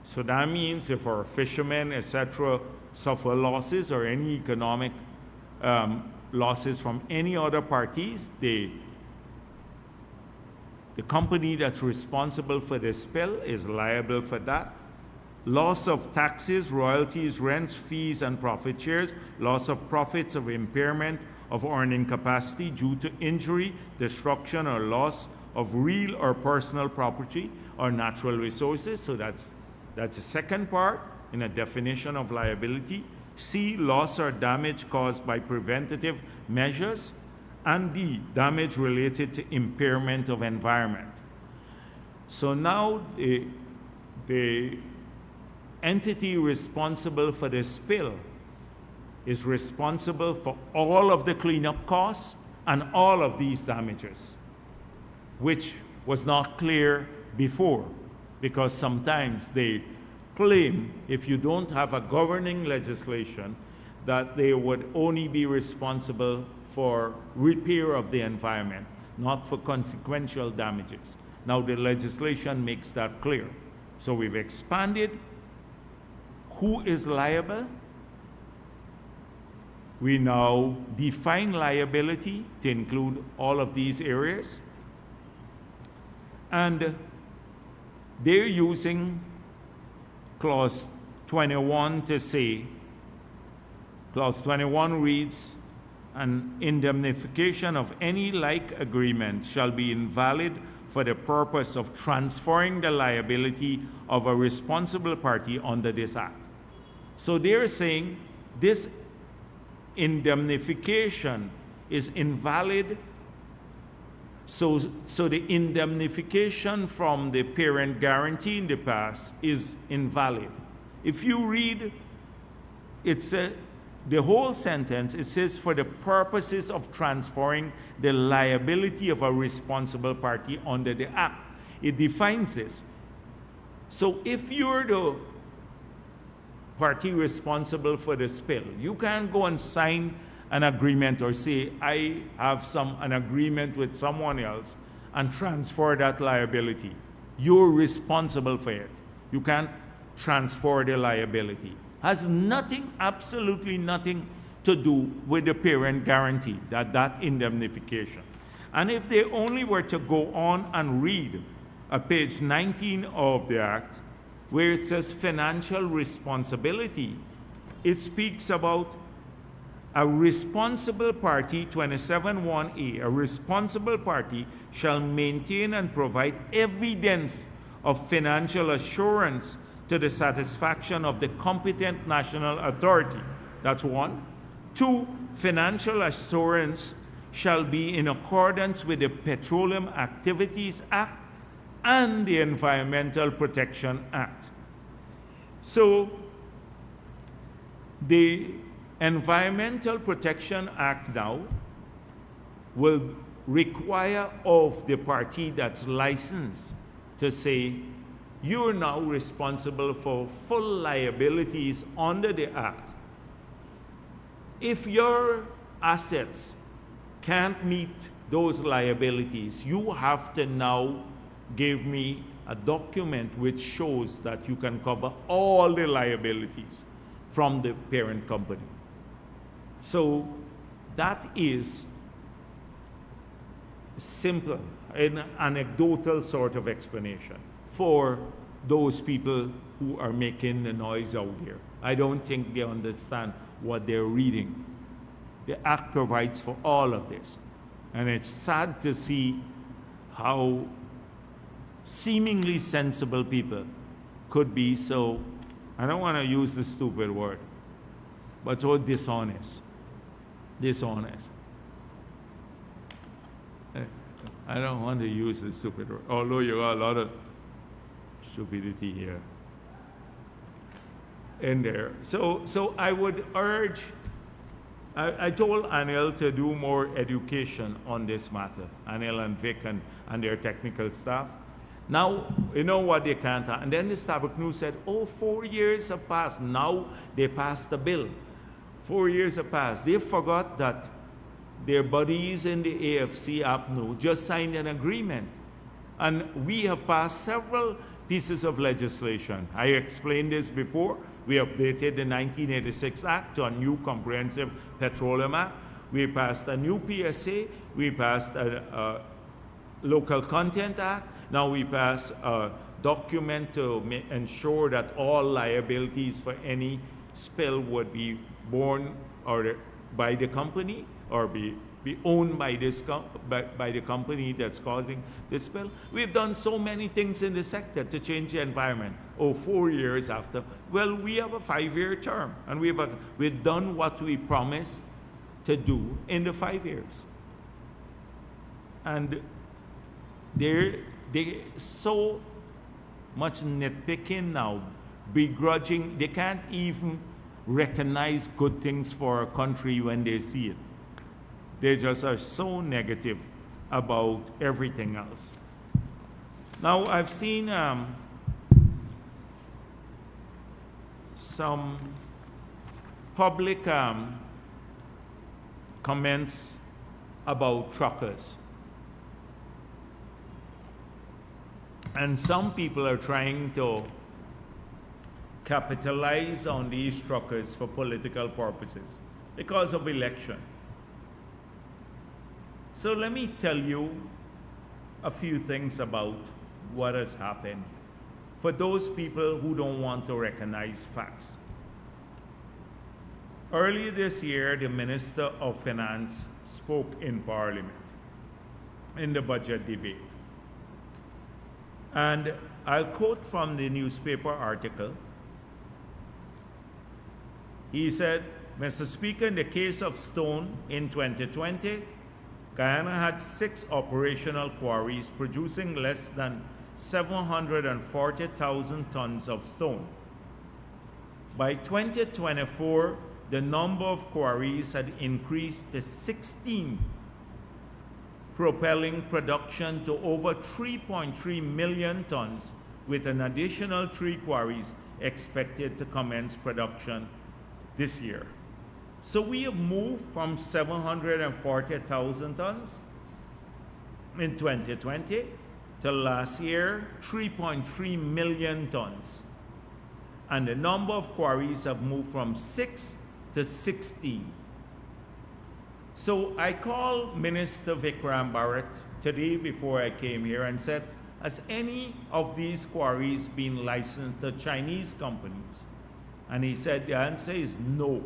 S1: So that means if our fishermen, etc., suffer losses or any economic losses from any other parties, the company that's responsible for the spill is liable for that. Loss of taxes, royalties, rents, fees, and profit shares, loss of profits of impairment of earning capacity due to injury, destruction, or loss of real or personal property or natural resources. So that's the second part in a definition of liability. C, loss or damage caused by preventative measures. And D, damage related to impairment of environment. So now the entity responsible for the spill is responsible for all of the cleanup costs and all of these damages, which was not clear before, because sometimes they claim, if you don't have a governing legislation, that they would only be responsible for repair of the environment, not for consequential damages. Now the legislation makes that clear. So we've expanded who is liable. We now define liability to include all of these areas. And they're using clause 21 to say, clause 21 reads, an indemnification of any like agreement shall be invalid for the purpose of transferring the liability of a responsible party under this act. So they're saying this indemnification is invalid. So the indemnification from the parent guarantee in the past is invalid. If you read, it's the whole sentence, it says for the purposes of transferring the liability of a responsible party under the act. It defines this. So if you're the party responsible for the spill, you can't go and sign an agreement or say, I have an agreement with someone else and transfer that liability. You're responsible for it. You can't transfer the liability. Has nothing, absolutely nothing to do with the parent guarantee, that indemnification. And if they only were to go on and read page 19 of the Act, where it says financial responsibility, it speaks about a responsible party, 27(1)(a), a responsible party shall maintain and provide evidence of financial assurance to the satisfaction of the competent national authority. That's one. Two, financial assurance shall be in accordance with the Petroleum Activities Act and the Environmental Protection Act. So the Environmental Protection Act now will require of the party that's licensed to say, you're now responsible for full liabilities under the Act. If your assets can't meet those liabilities, you have to now give me a document which shows that you can cover all the liabilities from the parent company. So that is simple, an anecdotal sort of explanation for those people who are making the noise out there. I don't think they understand what they're reading. The Act provides for all of this. And it's sad to see how seemingly sensible people could be so, I don't want to use the stupid word, but so dishonest. Dishonest. I don't want to use the stupid word, although you got a lot of stupidity here in there. So I would urge, I told Anil to do more education on this matter, Anil and Vic and their technical staff. Now, you know what they can't have. And then the Starbuck News said, oh, 4 years have passed. Now they passed the bill. 4 years have passed. They forgot that their buddies in the AFC APNU just signed an agreement. And we have passed several pieces of legislation. I explained this before. We updated the 1986 Act to a new Comprehensive Petroleum Act. We passed a new PSA. We passed a Local Content Act. Now we pass a document to ensure that all liabilities for any spill would be borne or by the company or be owned by by the company that's causing the spill. We've done so many things in the sector to change the environment. 4 years after, well, we have a 5-year term, and we've done what we promised to do in the 5 years. And they're so much nitpicking now, begrudging. They can't even recognize good things for a country when they see it. They just are so negative about everything else. Now, I've seen some public comments about truckers. And some people are trying to capitalize on these truckers for political purposes because of election. So let me tell you a few things about what has happened for those people who don't want to recognize facts. Earlier this year, the Minister of Finance spoke in Parliament in the budget debate. And I'll quote from the newspaper article. He said, "Mr. Speaker, in the case of stone in 2020, Guyana had 6 operational quarries producing less than 740,000 tons of stone. By 2024, the number of quarries had increased to 16, propelling production to over 3.3 million tons, with an additional 3 quarries expected to commence production this year." So we have moved from 740,000 tons in 2020 to last year 3.3 million tons. And the number of quarries have moved from 6 to 16. So I called Minister Vikram Bharrat today before I came here and said, has any of these quarries been licensed to Chinese companies? And he said the answer is no,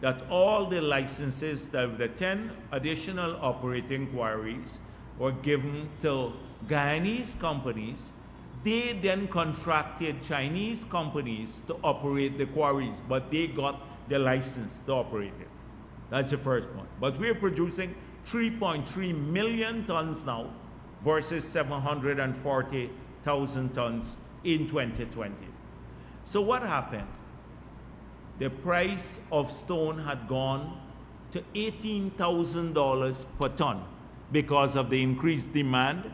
S1: that all the licenses, the 10 additional operating quarries were given to Guyanese companies. They then contracted Chinese companies to operate the quarries, but they got the license to operate it. That's the first point. But we're producing 3.3 million tons now versus 740,000 tons in 2020. So what happened? The price of stone had gone to $18,000 per ton because of the increased demand.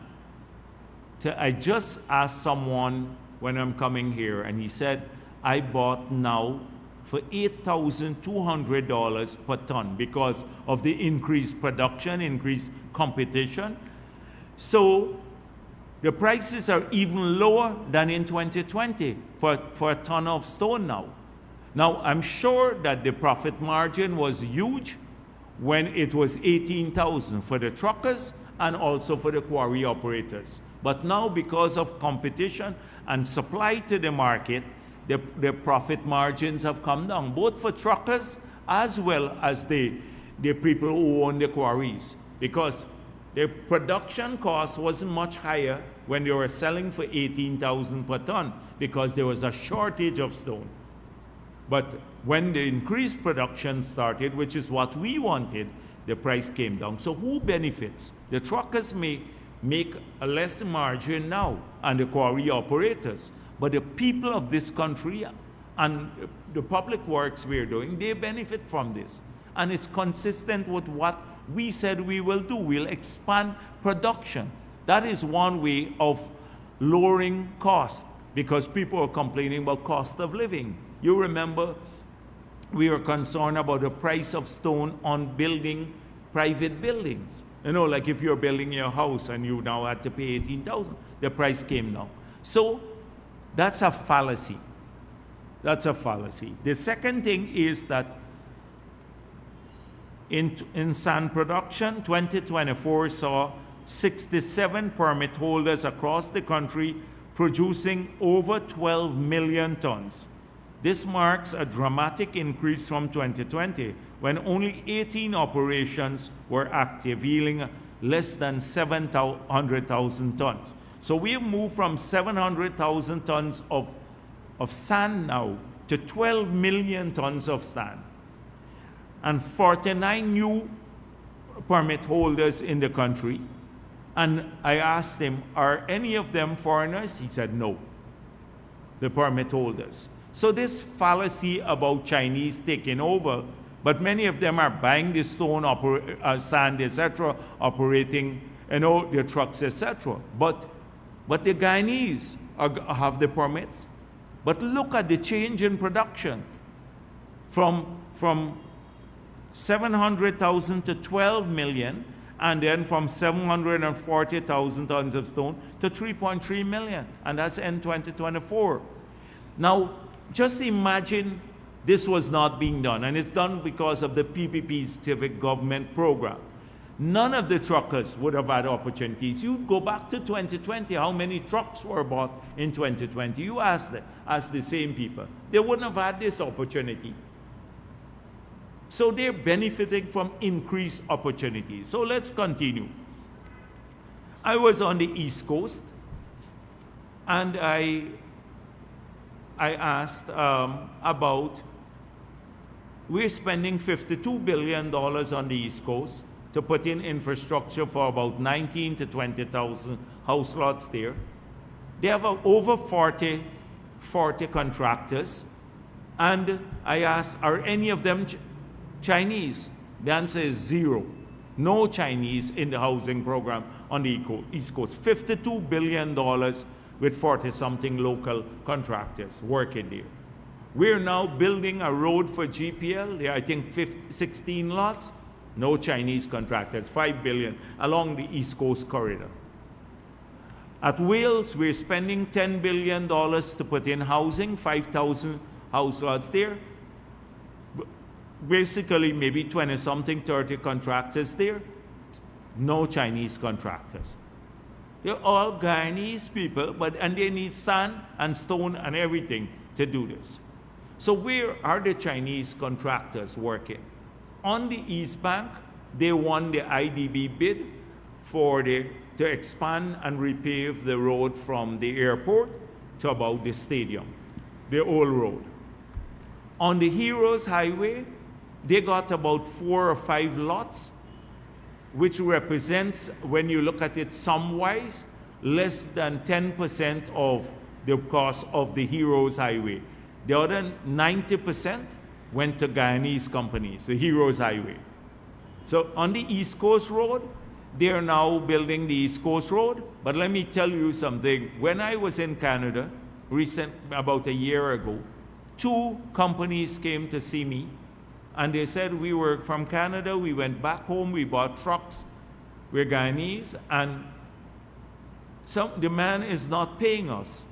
S1: I just asked someone when I'm coming here, and he said, I bought now for $8,200 per ton because of the increased production, increased competition. So the prices are even lower than in 2020 for a ton of stone now. Now, I'm sure that the profit margin was huge when it was $18,000 for the truckers and also for the quarry operators. But now, because of competition and supply to the market, the profit margins have come down, both for truckers as well as the people who own the quarries, because the production cost wasn't much higher when they were selling for $18,000 per ton because there was a shortage of stone. But when the increased production started, which is what we wanted, the price came down. So who benefits? The truckers may make a less margin now, and the quarry operators. But the people of this country and the public works we're doing, they benefit from this. And it's consistent with what we said we will do. We'll expand production. That is one way of lowering cost, because people are complaining about cost of living. You remember we were concerned about the price of stone on building private buildings. You know, like if you're building your house and you now had to pay 18,000, the price came down. So that's a fallacy. That's a fallacy. The second thing is that in sand production, 2024 saw 67 permit holders across the country producing over 12 million tons. This marks a dramatic increase from 2020, when only 18 operations were active, yielding less than 700,000 tons. So we have moved from 700,000 tons of sand now to 12 million tons of sand. And 49 new permit holders in the country. And I asked him, are any of them foreigners? He said no, the permit holders. So this fallacy about Chinese taking over, but many of them are buying the stone, sand, etc., operating, you know, their trucks, etc. But the Guyanese have the permits. But look at the change in production from 700,000 to 12 million, and then from 740,000 tons of stone to 3.3 million, and that's in 2024. Now, just imagine this was not being done, and it's done because of the PPP's civic government program. None of the truckers would have had opportunities. You go back to 2020, how many trucks were bought in 2020? You ask the same people. They wouldn't have had this opportunity. So they're benefiting from increased opportunities. So let's continue. I was on the East Coast, and I asked about, we're spending $52 billion on the East Coast to put in infrastructure for about 19 to 20,000 house lots there. They have over 40 contractors, and I asked, are any of them Chinese? The answer is zero. No Chinese in the housing program on the East Coast. $52 billion with 40-something local contractors working there. We're now building a road for GPL. There are, I think, 16 lots. No Chinese contractors, $5 billion along the East Coast corridor. At Wales, we're spending $10 billion to put in housing, 5,000 house lots there. Basically, maybe 20-something, 30 contractors there. No Chinese contractors. They're all Guyanese people, and they need sand and stone and everything to do this. So where are the Chinese contractors working? On the East Bank, they won the IDB bid to expand and repave the road from the airport to about the stadium, the old road. On the Heroes Highway, they got about 4 or 5 lots, which represents, when you look at it sum-wise, less than 10% of the cost of the Heroes Highway. The other 90% went to Guyanese companies, the Heroes Highway. So on the East Coast Road, they are now building the East Coast Road. But let me tell you something. When I was in Canada, about a year ago, 2 companies came to see me, and they said, we were from Canada, we went back home, we bought trucks, we're Guyanese, and the man is not paying us.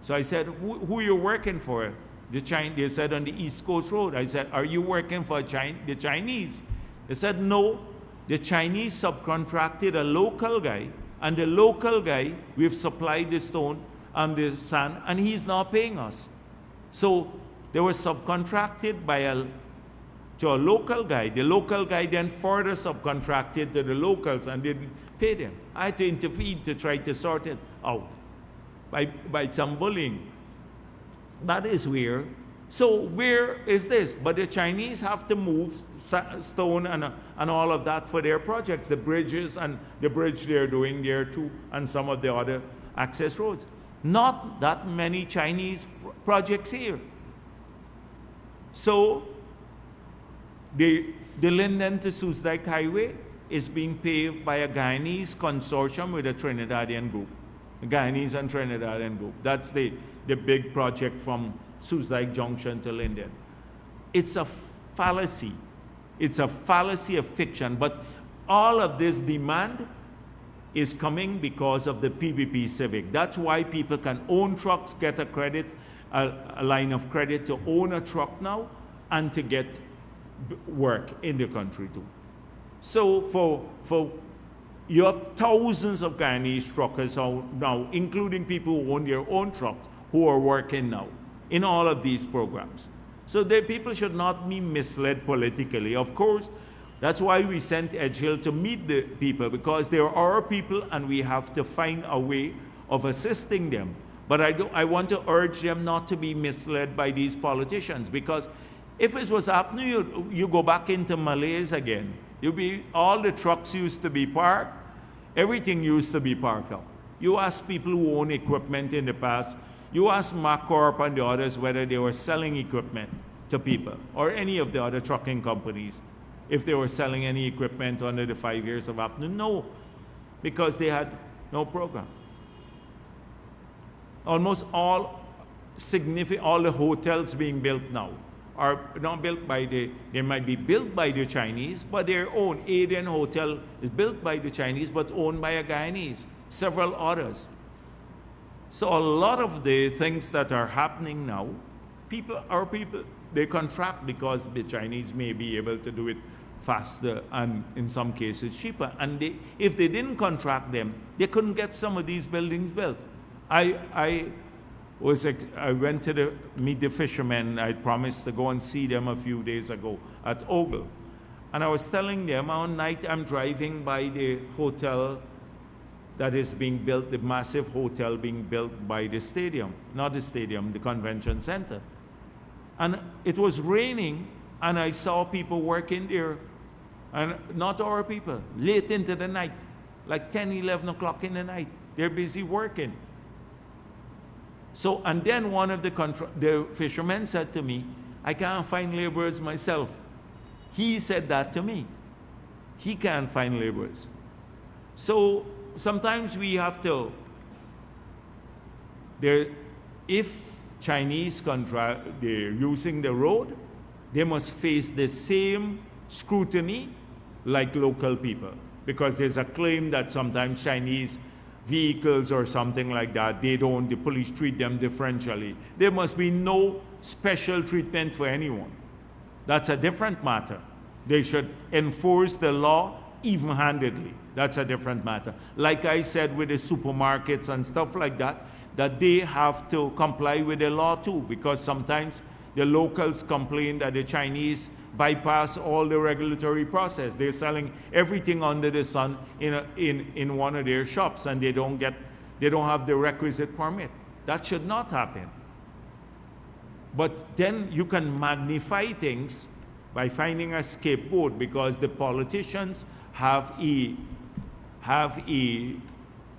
S1: So I said, who are you working for? They said, on the East Coast Road. I said, are you working for the Chinese? They said, no. The Chinese subcontracted a local guy, and the local guy, we've supplied the stone and the sand, and he's not paying us. So they were subcontracted to a local guy. The local guy then further subcontracted to the locals and didn't pay them. I had to intervene to try to sort it out by some bullying. That is where. So where is this? But the Chinese have to move stone and all of that for their projects, the bridges and the bridge they're doing there too, and some of the other access roads. Not that many Chinese projects here. So the Linden to Soosdijk Highway is being paved by a Guyanese consortium with a Trinidadian group. A Guyanese and Trinidadian group. That's the big project from Soosdijk Junction to Linden. It's a fallacy. It's a fallacy of fiction. But All of this demand is coming because of the PVP Civic. That's why people can own trucks, get a credit, a line of credit to own a truck now, and to get work in the country too. So you have thousands of Guyanese truckers now, including people who own their own trucks, who are working now in all of these programs. So people should not be misled politically. Of course, that's why we sent Edgehill to meet the people, because they are our people and we have to find a way of assisting them. But I want to urge them not to be misled by these politicians, because if it was happening, you go back into Malays again. All the trucks used to be parked, everything used to be parked up. You ask people who own equipment in the past, you ask MacCorp and the others whether they were selling equipment to people, or any of the other trucking companies, if they were selling any equipment under the 5 years of APNU. No, because they had no program. Almost all the hotels being built now are not built by they might be built by the Chinese, but their own. Aden Hotel is built by the Chinese, but owned by a Guyanese, several others. So a lot of the things that are happening now, our people, they contract because the Chinese may be able to do it faster and in some cases cheaper. And if they didn't contract them, they couldn't get some of these buildings built. I went to meet the fishermen. I promised to go and see them a few days ago at Ogle. And I was telling them, one night I'm driving by the hotel that is being built, the massive hotel being built by the stadium, not the stadium, the convention center. And it was raining, and I saw people working there, and not our people, late into the night, like 10, 11 o'clock in the night. They're busy working. So, and then one of the fishermen said to me, I can't find laborers myself. He said that to me. He can't find laborers. So sometimes we have to, if Chinese they're using the road, they must face the same scrutiny like local people. Because there's a claim that sometimes Chinese vehicles or something like that, the police treat them differentially. There must be no special treatment for anyone. That's a different matter. They should enforce the law even-handedly. That's a different matter. Like I said with the supermarkets and stuff like that, that they have to comply with the law too, because sometimes the locals complain that the Chinese bypass all the regulatory process. They're selling everything under the sun in one of their shops, and they don't have the requisite permit. That should not happen. But then you can magnify things by finding a scapegoat, because the politicians have an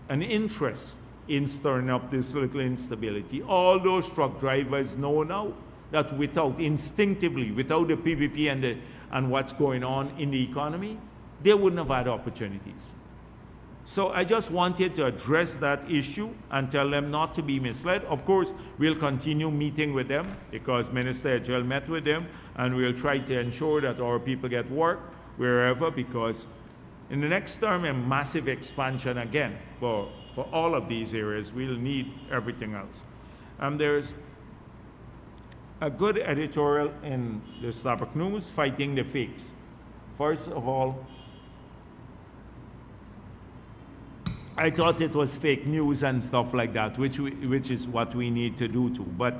S1: interest in stirring up this little instability. All those truck drivers know now that instinctively, without the PVP and what's going on in the economy, they wouldn't have had opportunities. So I just wanted to address that issue and tell them not to be misled. Of course, we'll continue meeting with them, because Minister Edgehill met with them, and we'll try to ensure that our people get work wherever, because in the next term, a massive expansion again for all of these areas. We'll need everything else. There's a good editorial in the Starbuck News, Fighting the Fakes. First of all, I thought it was fake news and stuff like that, which is what we need to do too. But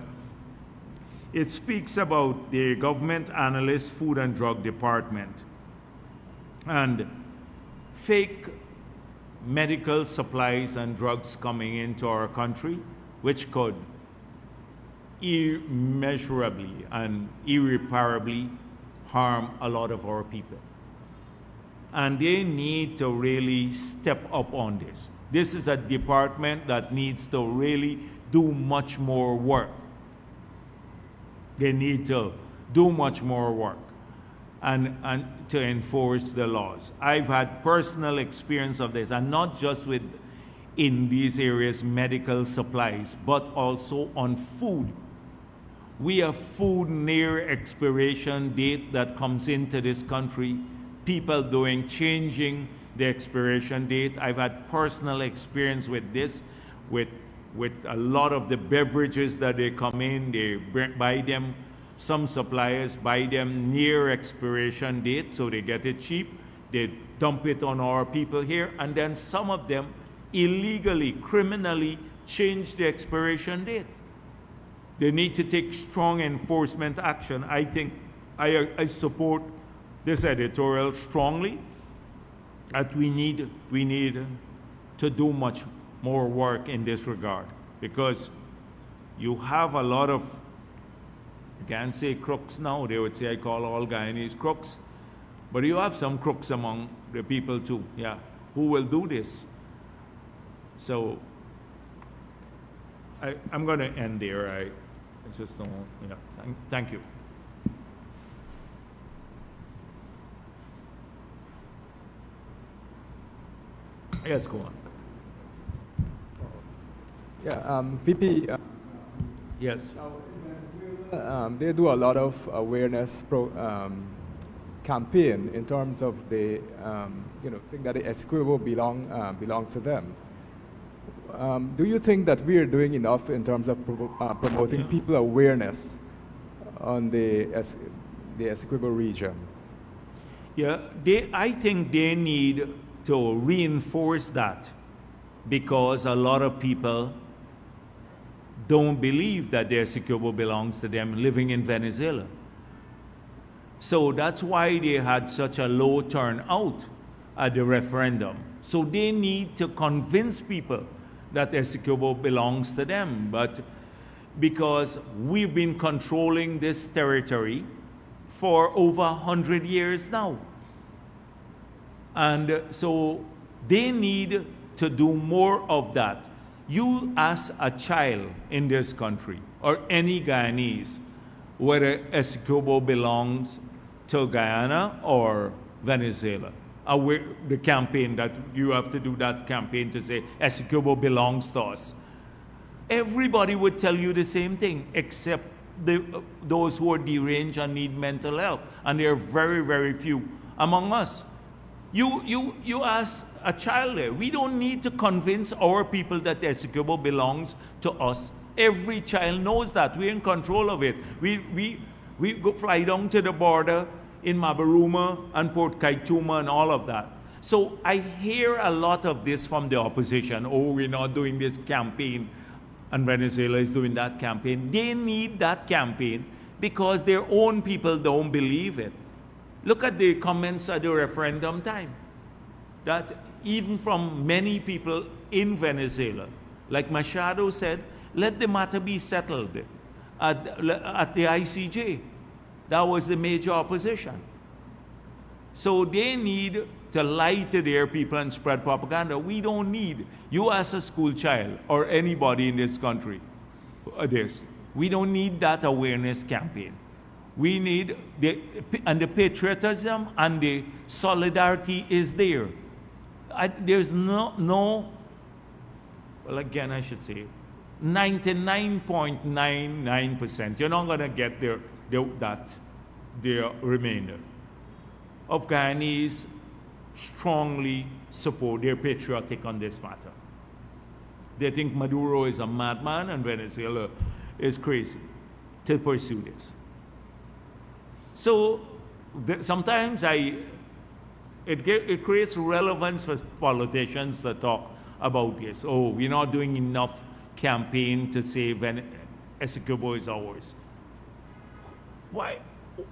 S1: it speaks about the government analyst, Food and Drug Department, and fake medical supplies and drugs coming into our country, which could immeasurably and irreparably harm a lot of our people. And they need to really step up on this. This is a department that needs to really do much more work. They need to do much more work and to enforce the laws. I've had personal experience of this, and not just in these areas, medical supplies, but also on food. We have food near expiration date that comes into this country people changing the expiration date. I've had personal experience with this, with a lot of the beverages that they come in, they buy them, some suppliers buy them near expiration date, so they get it cheap. They dump it on our people here, and then some of them illegally, criminally change the expiration date. They need to take strong enforcement action. I think I support this editorial strongly, that we need to do much more work in this regard, because you have a lot of, you can't say crooks now, they would say I call all Guyanese crooks, but you have some crooks among the people too, yeah, who will do this. So I'm going to end there. I just don't, yeah, thank you. Yes, go on.
S2: Yeah, VP.
S1: Yes.
S2: They do a lot of awareness campaign in terms of the, saying that the Essequibo belongs to them. Do you think that we are doing enough in terms of promoting people awareness on the Essequibo region?
S1: Yeah, I think they need to reinforce that, because a lot of people don't believe that the Essequibo belongs to them living in Venezuela. So that's why they had such a low turnout at the referendum. So they need to convince people that Essequibo belongs to them. But because we've been controlling this territory for over 100 years now. And so they need to do more of that. You ask a child in this country, or any Guyanese, whether Essequibo belongs to Guyana or Venezuela. The campaign that you have to do, that campaign to say Essequibo belongs to us. Everybody would tell you the same thing, except those who are deranged and need mental help, and there are very, very few among us. You ask a child there. We don't need to convince our people that Essequibo belongs to us. Every child knows that. We're in control of it. We go fly down to the border in Mabaruma and Port Kaituma and all of that. So I hear a lot of this from the opposition. Oh, we're not doing this campaign, and Venezuela is doing that campaign. They need that campaign because their own people don't believe it. Look at the comments at the referendum time. That even from many people in Venezuela, like Machado said, let the matter be settled at the ICJ. That was the major opposition. So they need to lie to their people and spread propaganda. We don't need, you as a school child or anybody in this country, we don't need that awareness campaign. We need, the patriotism and the solidarity is there. There's no, well, again, I should say, 99.99%. You're not going to get the remainder of Guyanese strongly support, they're patriotic on this matter. They think Maduro is a madman and Venezuela is crazy to pursue this. So sometimes it creates relevance for politicians to talk about this. Oh, we're not doing enough campaign to say Essequibo is ours. Why?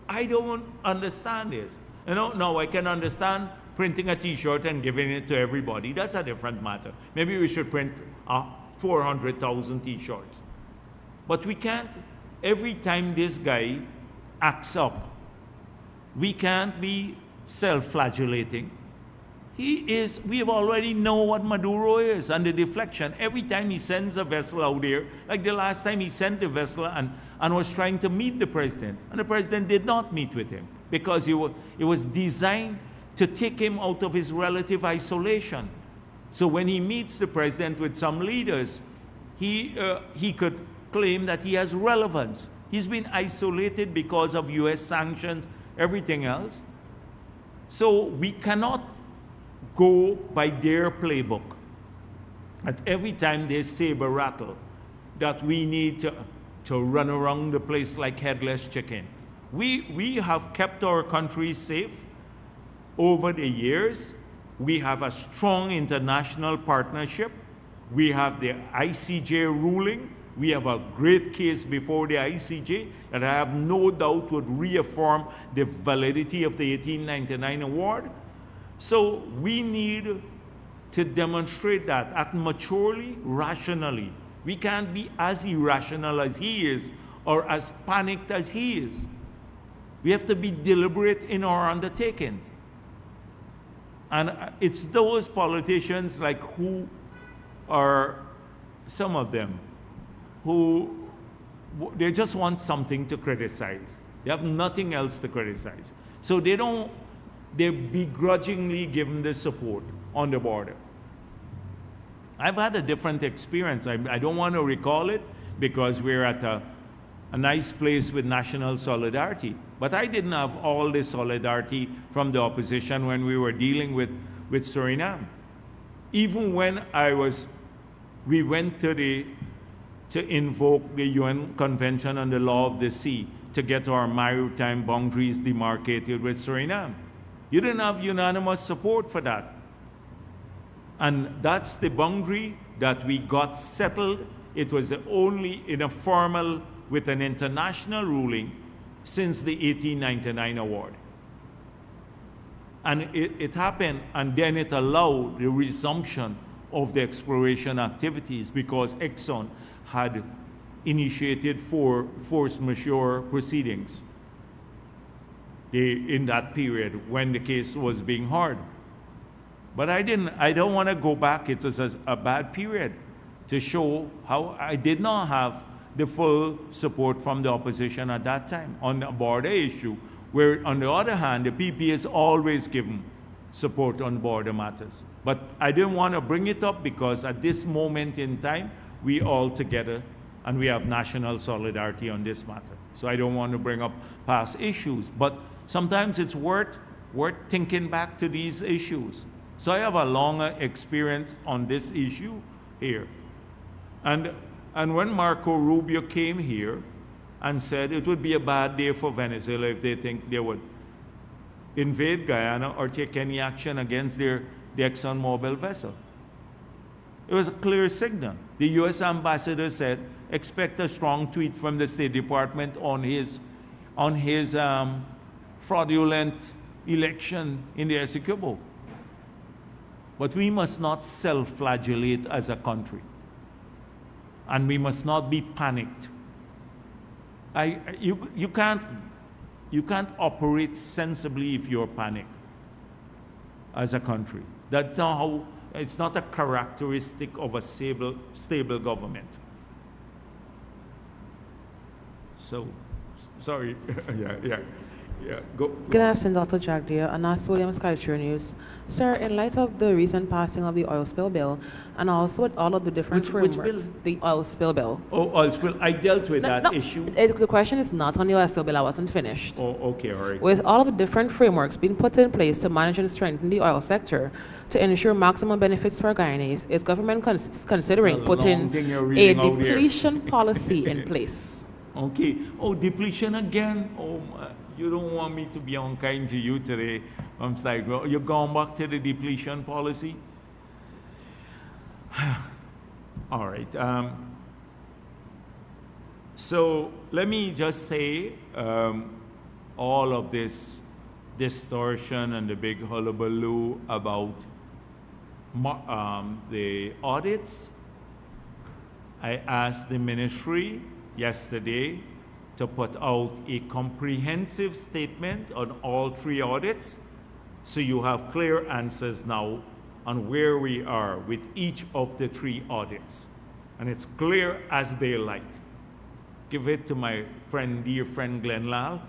S1: I don't understand this. No, I can understand printing a t-shirt and giving it to everybody. That's a different matter. Maybe we should print 400,000 t-shirts. But we can't, every time this guy acts up, we can't be self-flagellating. We have already know what Maduro is and the deflection. Every time he sends a vessel out there, like the last time he sent the vessel and was trying to meet the president, and the president did not meet with him because it was designed to take him out of his relative isolation. So when he meets the president with some leaders, he could claim that he has relevance. He's been isolated because of US sanctions, everything else. So we cannot go by their playbook. At every time they saber rattle, that we need to run around the place like headless chicken. We have kept our country safe over the years. We have a strong international partnership. We have the ICJ ruling. We have a great case before the ICJ that I have no doubt would reaffirm the validity of the 1899 award. So we need to demonstrate that, act maturely, rationally. We can't be as irrational as he is or as panicked as he is. We have to be deliberate in our undertakings. And it's those politicians like who are, some of them, who they just want something to criticize. They have nothing else to criticize. So they begrudgingly give them the support on the border. I've had a different experience. I don't want to recall it because we're at a nice place with national solidarity. But I didn't have all the solidarity from the opposition when we were dealing with Suriname. Even when we went to invoke the UN Convention on the Law of the Sea to get our maritime boundaries demarcated with Suriname. You didn't have unanimous support for that. And that's the boundary that we got settled. It was the only in a formal with an international ruling since the 1899 award. And it happened, and then it allowed the resumption of the exploration activities because Exxon had initiated force majeure proceedings in that period when the case was being heard. But I don't want to go back. It was a bad period to show how I did not have the full support from the opposition at that time on the border issue, where on the other hand, the PP has always given support on border matters. But I didn't want to bring it up because at this moment in time, we all together and we have national solidarity on this matter. So I don't want to bring up past issues, but sometimes it's worth thinking back to these issues. So I have a longer experience on this issue here. And when Marco Rubio came here and said it would be a bad day for Venezuela if they think they would invade Guyana or take any action against the ExxonMobil vessel. It was a clear signal. The US ambassador said, expect a strong tweet from the State Department on his fraudulent election in the Essequibo. But we must not self-flagellate as a country. And we must not be panicked. You can't operate sensibly if you're panicked as a country. That's not how, it's not a characteristic of a stable government. So, sorry, yeah. Go.
S3: Good afternoon, Dr. Jagdeo. Anas Williams, Culture News. Sir, in light of the recent passing of the oil spill bill, and also with all of the different frameworks,
S1: which bill?
S3: The oil spill bill.
S1: Oh, oil spill. I dealt with that issue.
S3: The question is not on the oil spill bill. I wasn't finished.
S1: Oh, okay, all right.
S3: With all of the different frameworks being put in place to manage and strengthen the oil sector to ensure maximum benefits for Guyanese, is government considering putting a depletion policy in place?
S1: Okay. Oh, depletion again? Oh, you don't want me to be unkind to you today. I'm like, well, you're going back to the depletion policy? All right. So let me just say, all of this distortion and the big hullabaloo about the audits, I asked the ministry yesterday to put out a comprehensive statement on all 3 audits, so you have clear answers now on where we are with each of the 3 audits. And it's clear as daylight. Give it to my friend, dear friend Glenn Lal,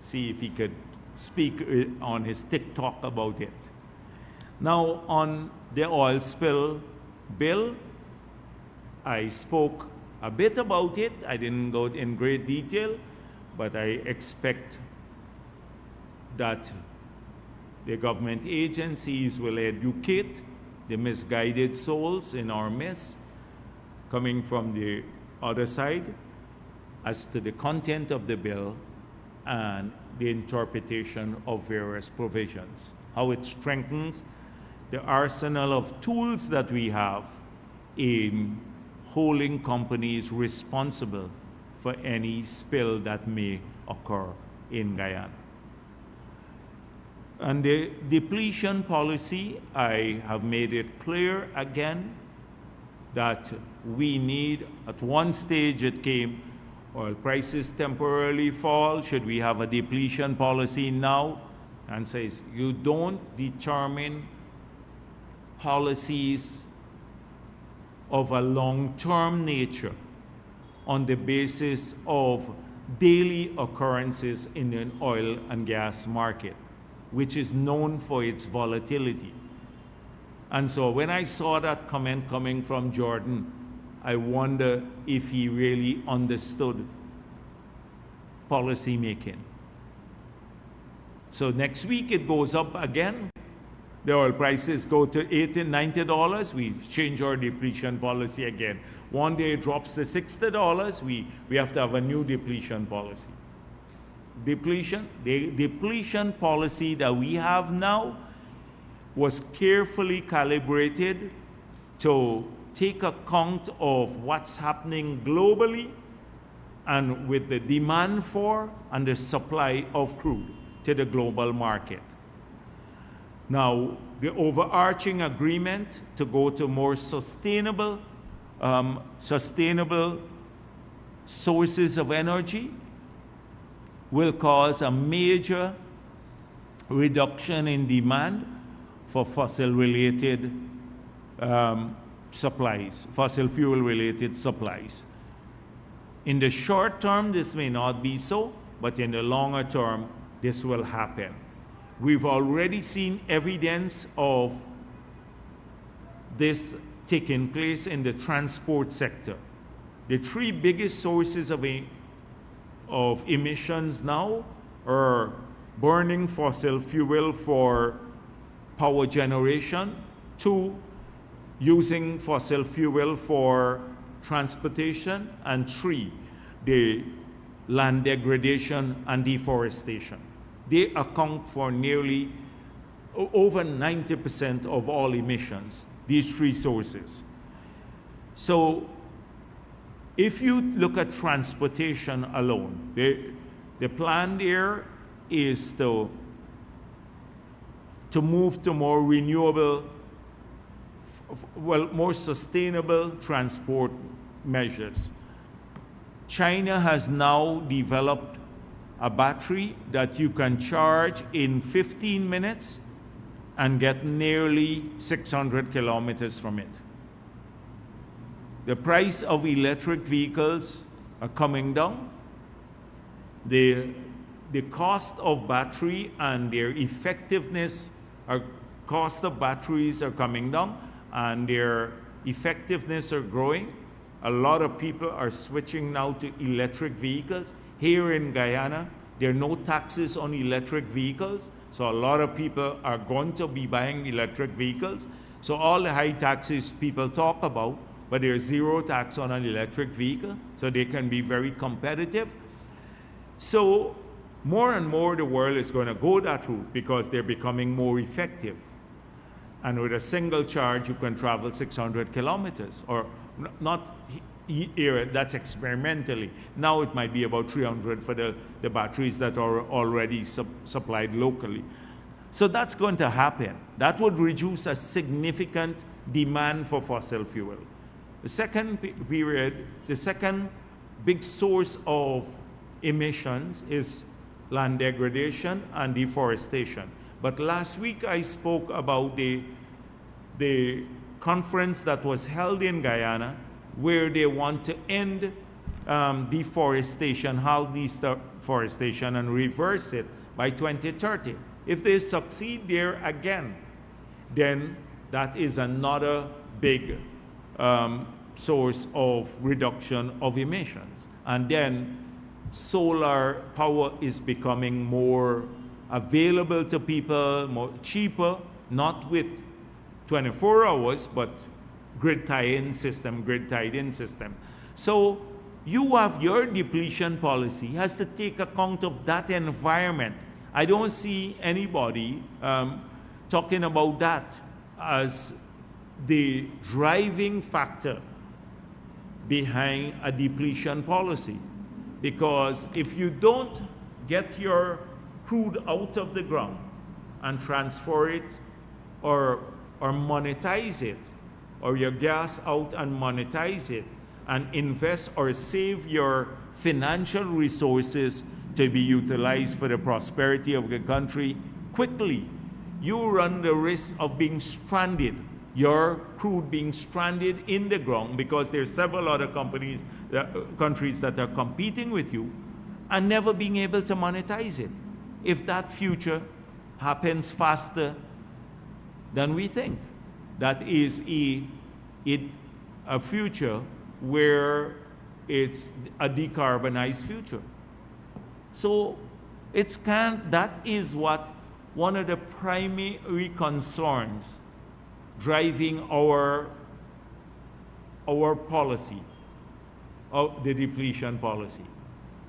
S1: see if he could speak on his TikTok about it. Now, on the oil spill bill, I spoke a bit about it. I didn't go in great detail, but I expect that The government agencies will educate the misguided souls in our midst, coming from the other side, as to the content of the bill and the interpretation of various provisions, how it strengthens the arsenal of tools that we have in holding companies responsible for any spill that may occur in Guyana. And the depletion policy, I have made it clear again that we need, at one stage it came, oil prices temporarily fall, should we have a depletion policy now? And says, you don't determine policies of a long-term nature on the basis of daily occurrences in an oil and gas market, which is known for its volatility. And so when I saw that comment coming from Jordan, I wonder if he really understood policy making. So next week it goes up again. The oil prices go to $80, $90, we change our depletion policy again. One day it drops to $60, we have to have a new depletion policy. The depletion policy that we have now was carefully calibrated to take account of what's happening globally and with the demand for and the supply of crude to the global market. Now, the overarching agreement to go to more sustainable sources of energy will cause a major reduction in demand for fossil-related supplies, fossil fuel-related supplies. In the short term, this may not be so, but in the longer term, this will happen. We've already seen evidence of this taking place in the transport sector. The three biggest sources of emissions now are burning fossil fuel for power generation, 2, using fossil fuel for transportation, and 3, the land degradation and deforestation. They account for nearly over 90% of all emissions, these three sources. So if you look at transportation alone, the plan there is to move to more renewable, more sustainable transport measures. China has now developed a battery that you can charge in 15 minutes and get nearly 600 kilometers from it. The price of electric vehicles are coming down. The cost of battery and their effectiveness, cost of batteries are coming down and their effectiveness are growing. A lot of people are switching now to electric vehicles. Here in Guyana, there are no taxes on electric vehicles, so a lot of people are going to be buying electric vehicles. So all the high taxes people talk about, but there's zero tax on an electric vehicle, so they can be very competitive. So more and more the world is going to go that route because they're becoming more effective. And with a single charge, you can travel 600 kilometers, or not here, that's experimentally. Now it might be about 300 for the batteries that are already supplied locally. So that's going to happen. That would reduce a significant demand for fossil fuel. The second big source of emissions is land degradation and deforestation. But last week I spoke about the conference that was held in Guyana where they want to end deforestation, halt deforestation, and reverse it by 2030. If they succeed there again, then that is another big source of reduction of emissions. And then solar power is becoming more available to people, more cheaper, not with 24 hours, but grid tie-in system, grid tied-in system. So you have your depletion policy has to take account of that environment. I don't see anybody talking about that as the driving factor behind a depletion policy. Because if you don't get your crude out of the ground and transfer it or monetize it, or your gas out and monetize it, and invest or save your financial resources to be utilized for the prosperity of the country quickly, you run the risk of being stranded, your crude being stranded in the ground, because there's several other countries that are competing with you, and never being able to monetize it. If that future happens faster than we think, that is a future where it's a decarbonized future. So that is what one of the primary concerns driving our policy, of the depletion policy,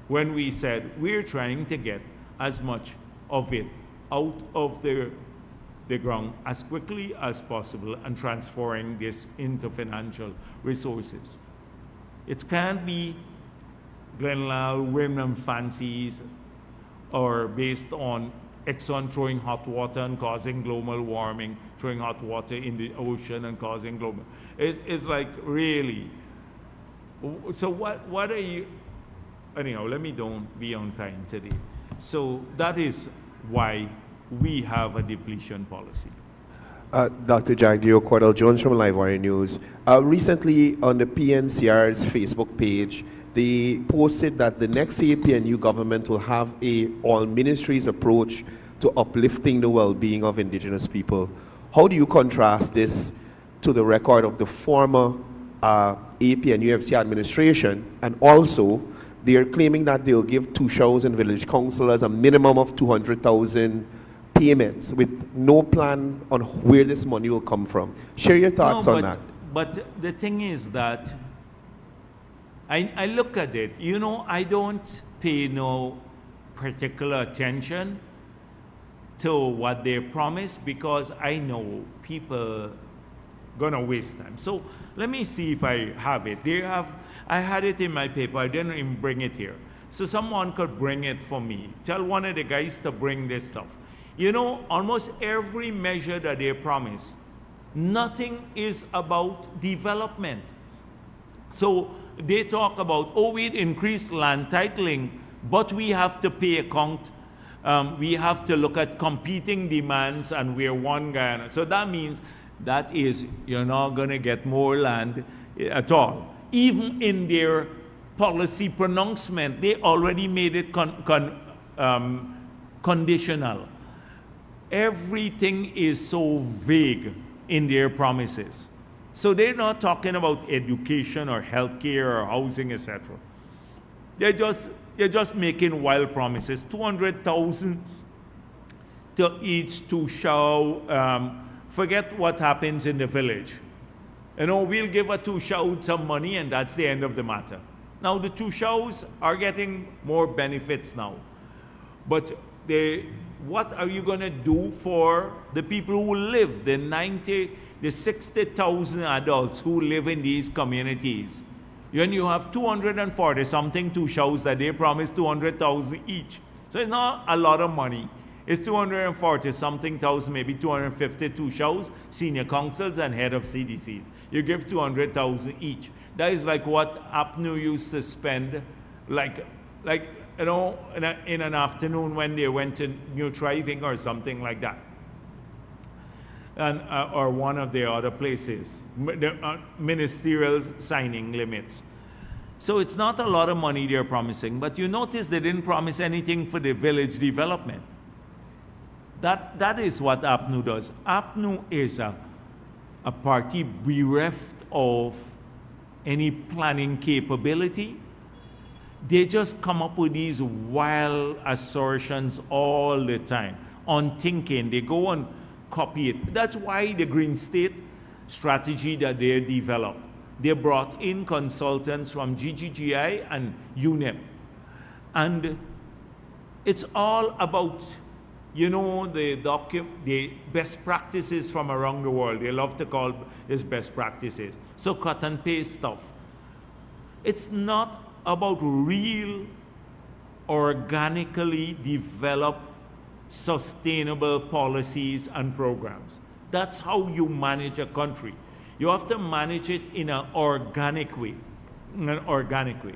S1: when we said we're trying to get as much of it out of the ground as quickly as possible and transferring this into financial resources. It can't be Glenlyle whim and fancies, or based on Exxon throwing hot water and causing global warming, throwing hot water in the ocean and causing global. It's like, really. So what are you? Anyhow, let me don't be unkind today. So that is why we have a depletion policy.
S4: Dr. Jagdeo, Cordell Jones from Livewire News. Recently on the PNCR's Facebook page, they posted that the next APNU government will have a all-ministries approach to uplifting the well-being of indigenous people. How do you contrast this to the record of the former APNUFC administration? And also, they are claiming that they'll give Tushos and village councillors a minimum of 200,000 payments with no plan on where this money will come from. Share your thoughts on that.
S1: But the thing is that I look at it, I don't pay no particular attention to what they promise, because I know people gonna waste time. So let me see if I have it. I had it in my paper, I didn't even bring it here. So someone could bring it for me. Tell one of the guys to bring this stuff. Almost every measure that they promise, nothing is about development. So they talk about, we'd increase land titling, but we have to pay account. We have to look at competing demands, and we're one Guyana. So that means you're not going to get more land at all. Even in their policy pronouncement, they already made it conditional. Everything is so vague in their promises. So they're not talking about education or healthcare or housing, etc. They're just making wild promises. 200,000 to each Tusho. Forget what happens in the village. We'll give a Tusho some money, and that's the end of the matter. Now the Tushos are getting more benefits now, but what are you going to do for the people who live, the 60,000 adults who live in these communities? When you have 240 something Tushos that they promise 200,000 each. So it's not a lot of money. It's 240 something thousand, maybe 250 Tushos, senior councils and head of CDCs. You give 200,000 each. That is like what APNU used to spend, in an afternoon when they went to New Thriving or something like that, and or one of the other places, the ministerial signing limits. So it's not a lot of money they're promising, but you notice they didn't promise anything for the village development. That is what APNU does. APNU is a party bereft of any planning capability. They just come up with these wild assertions all the time, unthinking. They go and copy it. That's why the Green State strategy that they developed, they brought in consultants from GGGI and UNEP. And it's all about, you know, the best practices from around the world. They love to call this best practices. So cut and paste stuff. It's not about real, organically developed, sustainable policies and programs. That's how you manage a country. You have to manage it in an organic way. In an organic way.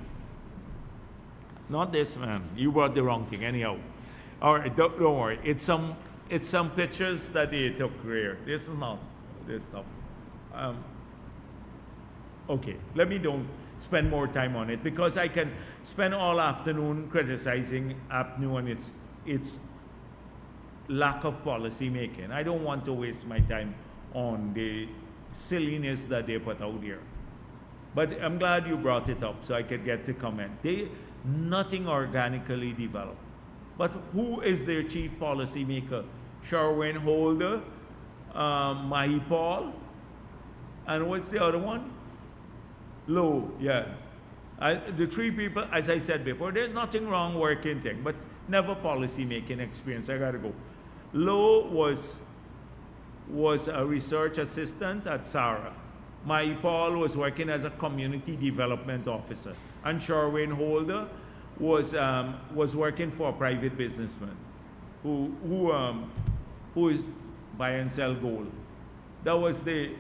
S1: Not this, man. You brought the wrong thing. Anyhow. All right, don't worry. It's some pictures that they took here. This is not this stuff. Okay, let me don't spend more time on it, because I can spend all afternoon criticizing APNU and its lack of policy making. I don't want to waste my time on the silliness that they put out here. But I'm glad you brought it up so I could get to comment. Nothing organically developed. But who is their chief policy maker? Sherwin Holder, Mahi Paul, and what's the other one? Lowe, yeah. The three people, as I said before, there's nothing wrong working thing, but never policy making experience. I gotta go. Lowe was a research assistant at SARA. Mahi Paul was working as a community development officer, and Sherwin Holder was working for a private businessman who is buy and sell gold. That was the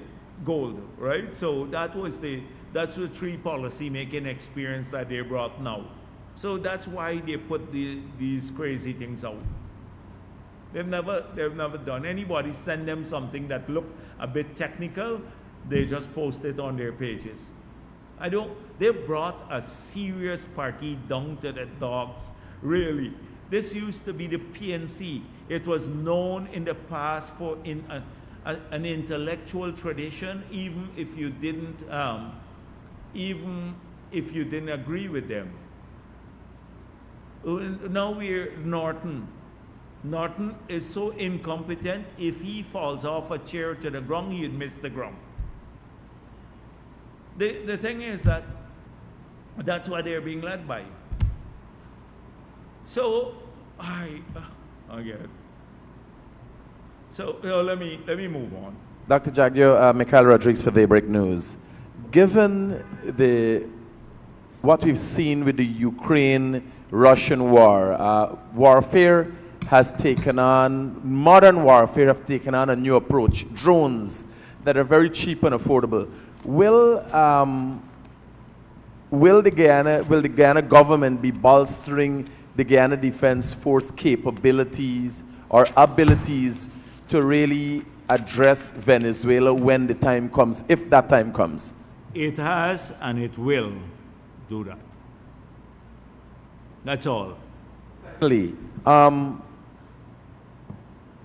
S1: gold, right? So that's the three policy making experience that they brought now. So that's why they put these crazy things out. They've never done. Anybody send them something that looked a bit technical, they just post it on their pages. They brought a serious party down to the dogs, really. This used to be the PNC. It was known in the past for an intellectual tradition, even if you didn't agree with them. Now we're Norton. Norton is so incompetent, if he falls off a chair to the ground, he'd miss the ground. The thing is that's what they're being led by. So, I get it. So, let me move on.
S5: Dr. Jagdeo, Mikhail Rodriguez for Daybreak News. Given what we've seen with the Ukraine-Russian war, warfare has taken on, modern warfare have taken on a new approach. Drones that are very cheap and affordable. Will the Guyana government be bolstering the Guyana Defense Force capabilities or abilities to really address Venezuela when the time comes, if that time comes?
S1: It has, and it will do that. That's all.
S5: Secondly,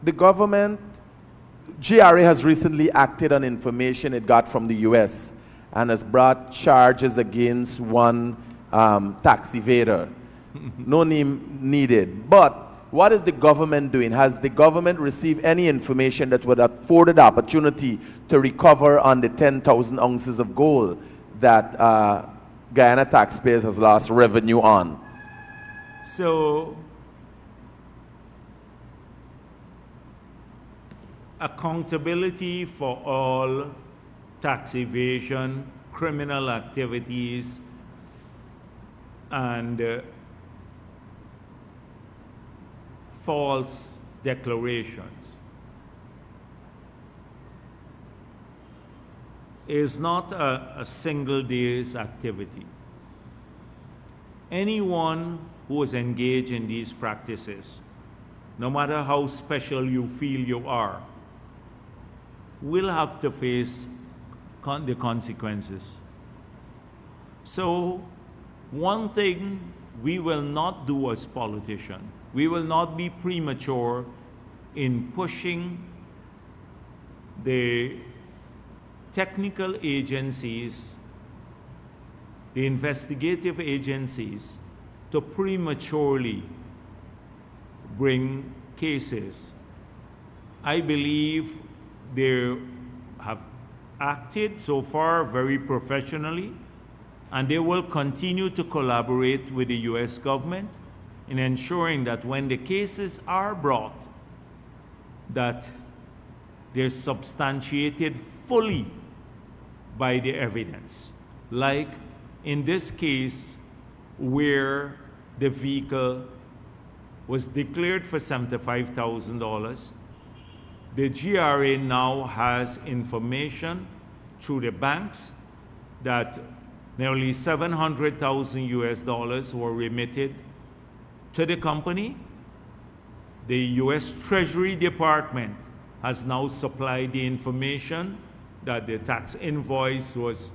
S5: the government, GRA has recently acted on information it got from the US and has brought charges against one tax evader. No name needed. But what is the government doing? Has the government received any information that would afford the opportunity to recover on the 10,000 ounces of gold that Guyana taxpayers has lost revenue on?
S1: So, accountability for all tax evasion, criminal activities, and false declarations is not a single day's activity. Anyone who is engaged in these practices, no matter how special you feel you are, will have to face the consequences. So, one thing we will not do as politicians, we will not be premature in pushing the technical agencies, the investigative agencies, to prematurely bring cases. I believe they have acted so far very professionally, and they will continue to collaborate with the US government in ensuring that when the cases are brought, that they're substantiated fully by the evidence. Like in this case, where the vehicle was declared for $75,000, the GRA now has information through the banks that nearly $700,000 were remitted to the company. The US Treasury Department has now supplied the information that the tax invoice was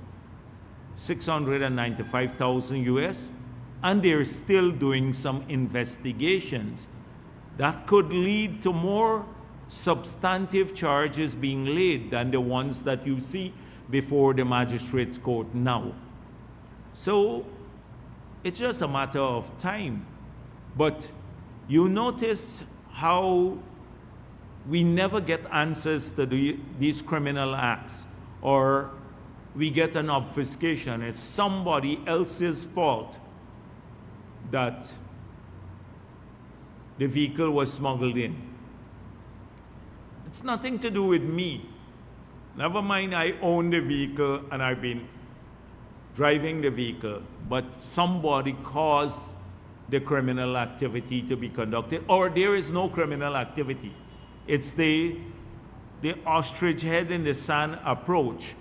S1: $695,000 US, and they're still doing some investigations that could lead to more substantive charges being laid than the ones that you see before the magistrate's court now. So it's just a matter of time. But you notice how we never get answers to these criminal acts, or we get an obfuscation. It's somebody else's fault that the vehicle was smuggled in. It's nothing to do with me. Never mind, I own the vehicle and I've been driving the vehicle, but somebody caused the criminal activity to be conducted, or there is no criminal activity. It's the ostrich head in the sand approach,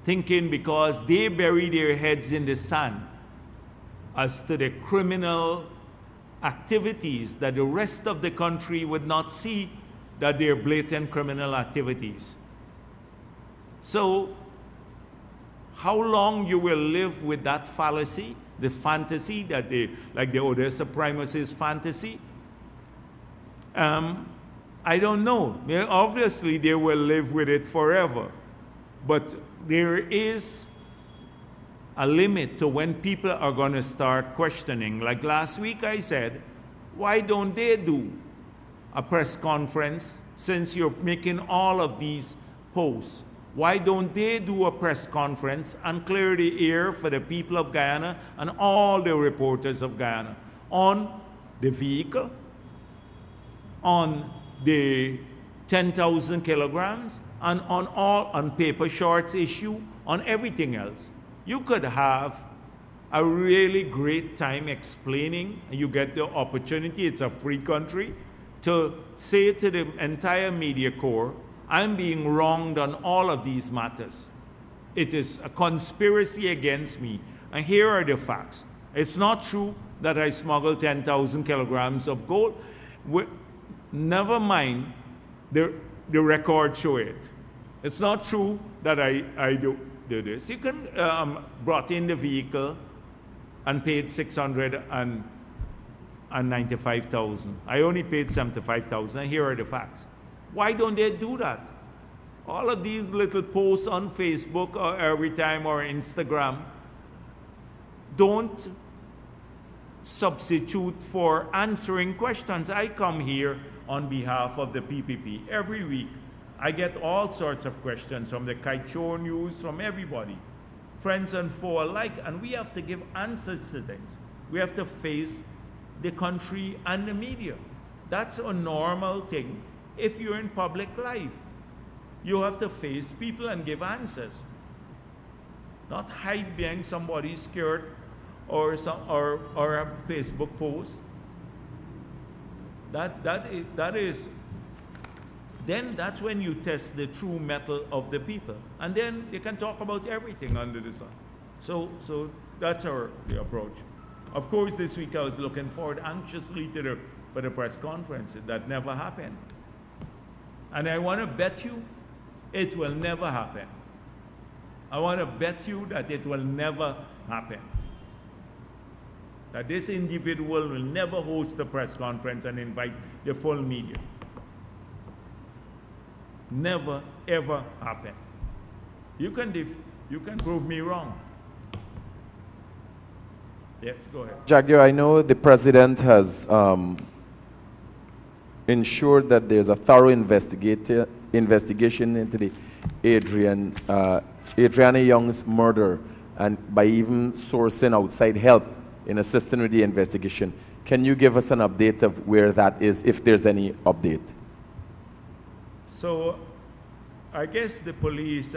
S1: thinking because they bury their heads in the sand as to the criminal activities that the rest of the country would not see that they're blatant criminal activities. So how long you will live with that fallacy, the fantasy that like the Odessa Primus's fantasy? I don't know. Obviously, they will live with it forever. But there is a limit to when people are going to start questioning. Like last week I said, why don't they do a press conference since you're making all of these posts? Why don't they do a press conference and clear the air for the people of Guyana and all the reporters of Guyana on the vehicle, on the 10,000 kilograms, and on paper shorts issue, on everything else? You could have a really great time explaining, and you get the opportunity, it's a free country, to say to the entire media corps, I'm being wronged on all of these matters. It is a conspiracy against me, and here are the facts. It's not true that I smuggled 10,000 kilograms of gold. Never mind, the records show it. It's not true that I do this. You can brought in the vehicle and paid $695,000. I only paid $75,000, and here are the facts. Why don't they do that? All of these little posts on Facebook or every time or Instagram don't substitute for answering questions. I come here on behalf of the PPP every week. I get all sorts of questions from the Kaichor News, from everybody, friends and foe alike, and we have to give answers to things. We have to face the country and the media. That's a normal thing. If you're in public life, you have to face people and give answers. Not hide behind somebody's skirt or a Facebook post. Then that's when you test the true mettle of the people. And then you can talk about everything under the sun. So that's the approach. Of course, this week I was looking forward anxiously for the press conference. That never happened. And I want to bet you it will never happen. I want to bet you that it will never happen. That this individual will never host a press conference and invite the full media. Never, ever happen. You can prove me wrong. Yes, go ahead.
S5: Jagdeo, I know the president has ensured that there's a thorough investigation into the Adriana Young's murder, and by even sourcing outside help in assisting with the investigation. Can you give us an update of where that is, if there's any update?
S1: So I guess the police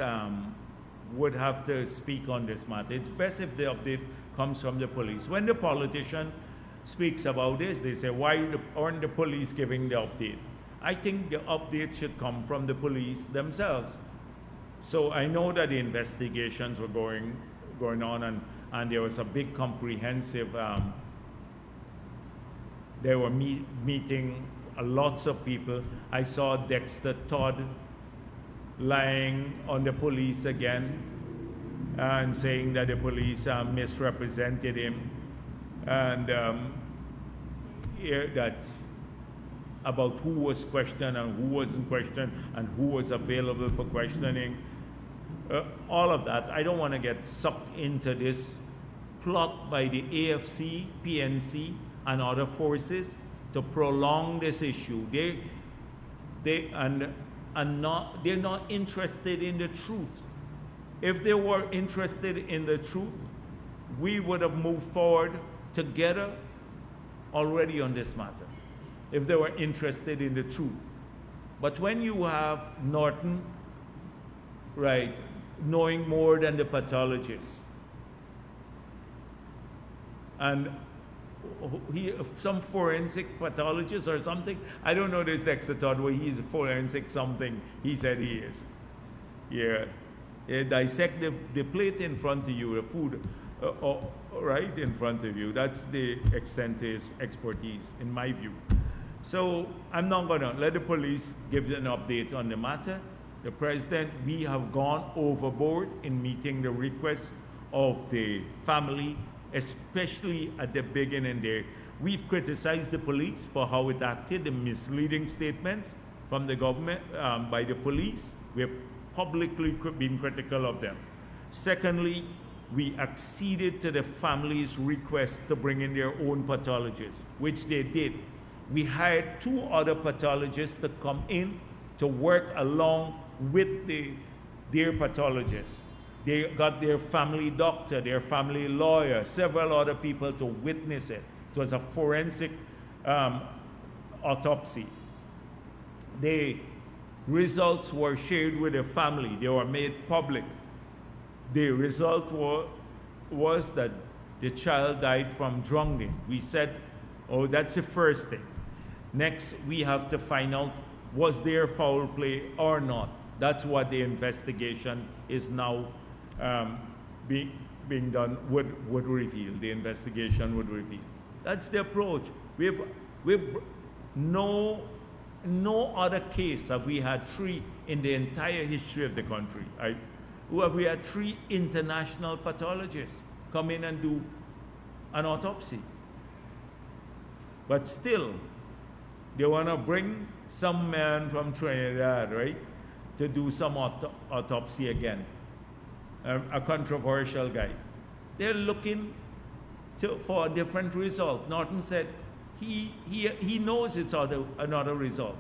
S1: would have to speak on this matter. It's best if the update comes from the police. When the politician speaks about this, they say, why aren't the police giving the update? I think the update should come from the police themselves. So I know that the investigations were going on, and there was a big comprehensive, they were meeting lots of people. I saw Dexter Todd lying on the police again and saying that the police misrepresented him, and that about who was questioned and who wasn't questioned and who was available for questioning. All of that, I don't want to get sucked into this plot by the AFC, PNC, and other forces to prolong this issue. They're not interested in the truth. If they were interested in the truth, we would have moved forward together already on this matter, if they were interested in the truth. But when you have Norton, right, knowing more than the pathologist, and some forensic pathologist or something, I don't know this Dexter Todd, where he's a forensic something, he said he is. Yeah, dissect the plate in front of you, the food, right in front of you. That's the extent of his expertise, in my view. So I'm not going to let the police give an update on the matter. The president, we have gone overboard in meeting the requests of the family, especially at the beginning there. We've criticized the police for how it acted, the misleading statements from the government, by the police. We have publicly been critical of them. Secondly, we acceded to the family's request to bring in their own pathologists, which they did. We hired 2 other pathologists to come in to work along with their pathologists. They got their family doctor, their family lawyer, several other people to witness it. It was a forensic autopsy. The results were shared with the family. They were made public. The result was that the child died from drowning. We said, oh, that's the first thing. Next, we have to find out, was there foul play or not? That's what the investigation is now being done, would reveal. The investigation would reveal. That's the approach. We've no other case have we had 3 in the entire history of the country. We had 3 international pathologists come in and do an autopsy. But still, they want to bring some man from Trinidad, right, to do some autopsy again. A controversial guy. They're looking for a different result. Norton said he knows it's another result.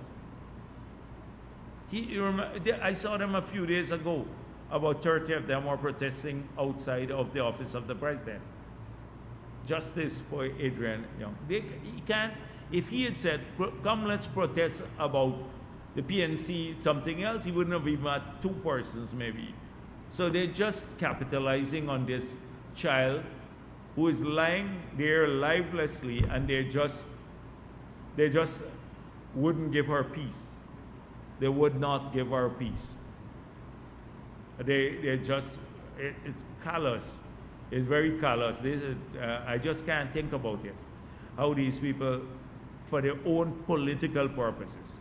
S1: I saw them a few days ago. About 30 of them were protesting outside of the office of the president. Justice for Adrian Young. He can't. If he had said, come, let's protest about the PNC, something else, he wouldn't have even had 2 persons maybe. So they're just capitalizing on this child who is lying there lifelessly, and they just wouldn't give her peace. They would not give her peace. It's callous. It's very callous. I just can't think about it. How these people, for their own political purposes,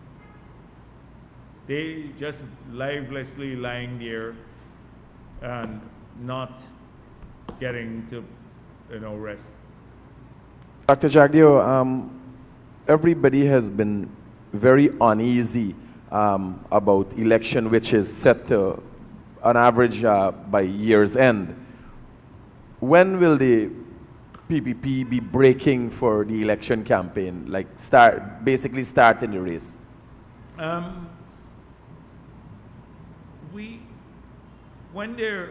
S1: they just lifelessly lying there and not getting to, rest.
S5: Dr. Jagdeo, everybody has been very uneasy about election, which is set to, on average, by year's end. When will the PPP be breaking for the election campaign, like basically starting the race?
S1: When there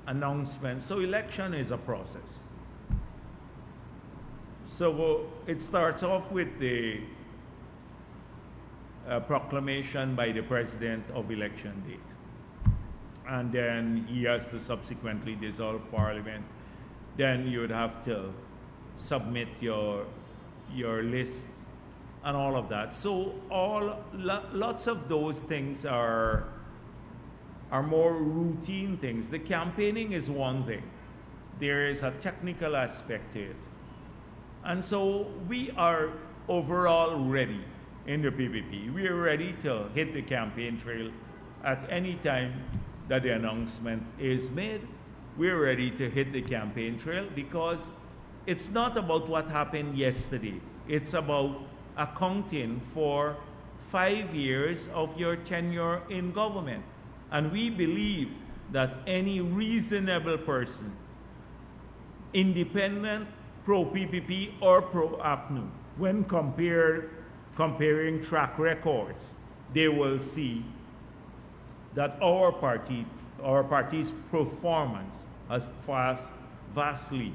S1: announcements, so election is a process. So it starts off with the proclamation by the president of election date. And then he has to subsequently dissolve parliament. Then you would have to submit your list and all of that. So lots of those things are more routine things. The campaigning is one thing. There is a technical aspect to it. And so we are overall ready in the PPP. We are ready to hit the campaign trail at any time that the announcement is made. We're ready to hit the campaign trail because it's not about what happened yesterday. It's about accounting for 5 years of your tenure in government. And we believe that any reasonable person, independent, pro-PPP or pro-APNU, when comparing track records, they will see that our party's performance has vastly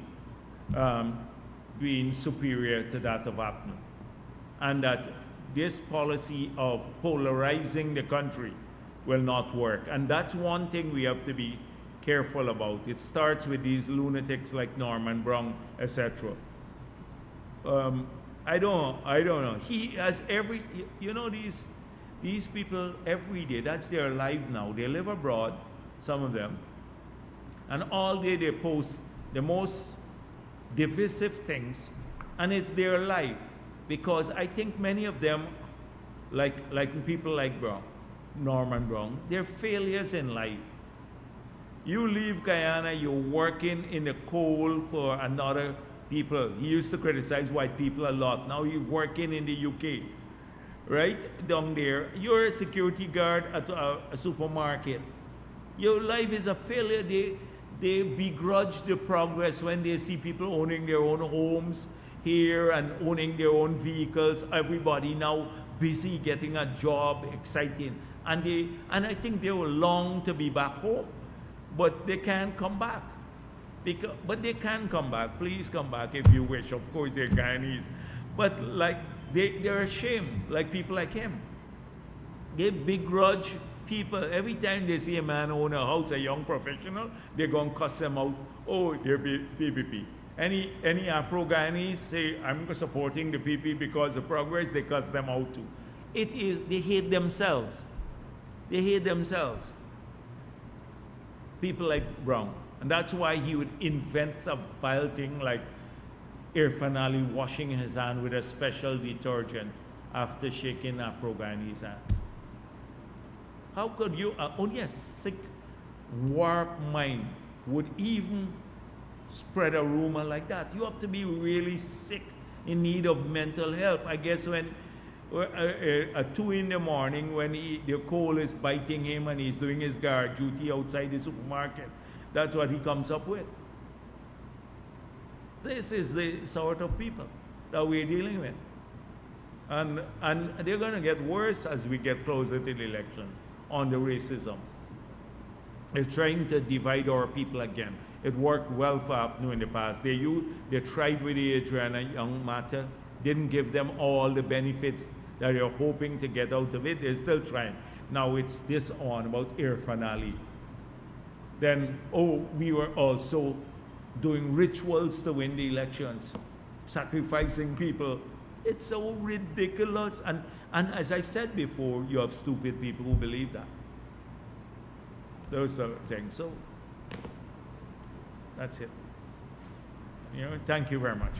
S1: been superior to that of APNU. And that this policy of polarizing the country will not work. And that's one thing we have to be careful about. It starts with these lunatics like Norman Brown, etc. I don't know. He has these people every day, that's their life now. They live abroad, some of them, and all day they post the most divisive things, and it's their life. Because I think many of them, like people like Norman Brown, they're failures in life. You leave Guyana, you're working in the coal for another people. He used to criticize white people a lot. Now you're working in the UK, right? Down there, you're a security guard at a supermarket. Your life is a failure. They begrudge the progress when they see people owning their own homes here and owning their own vehicles. Everybody now busy getting a job, exciting. And I think they will long to be back home, but they can't come back. But they can come back. Please come back if you wish. Of course, they're Guyanese. But they're ashamed, like people like him. They begrudge people. Every time they see a man own a house, a young professional, they're going to cuss them out. Oh, they're PPP. Any Afro-Guyanese say, I'm supporting the PP because of progress, they cuss them out too. They hate themselves. They hate themselves. People like Brown. And that's why he would invent some vile thing like Irfan Ali washing his hand with a special detergent after shaking Afro-Guyanese hands. How could you, only a sick, warped mind would even spread a rumor like that? You have to be really sick, in need of mental help. I guess when at 2 in the morning, when the cold is biting him and he's doing his guard duty outside the supermarket, that's what he comes up with. This is the sort of people that we're dealing with. And they're going to get worse as we get closer to the elections on the racism. They're trying to divide our people again. It worked well for APNU in the past. They tried with the Adriana Young matter, didn't give them all the benefits that they're hoping to get out of it. They're still trying. Now it's this on about Irfan Ali. Then, we were also doing rituals to win the elections, sacrificing people. It's so ridiculous. And as I said before, you have stupid people who believe that. Those are things. So that's it. Thank you very much.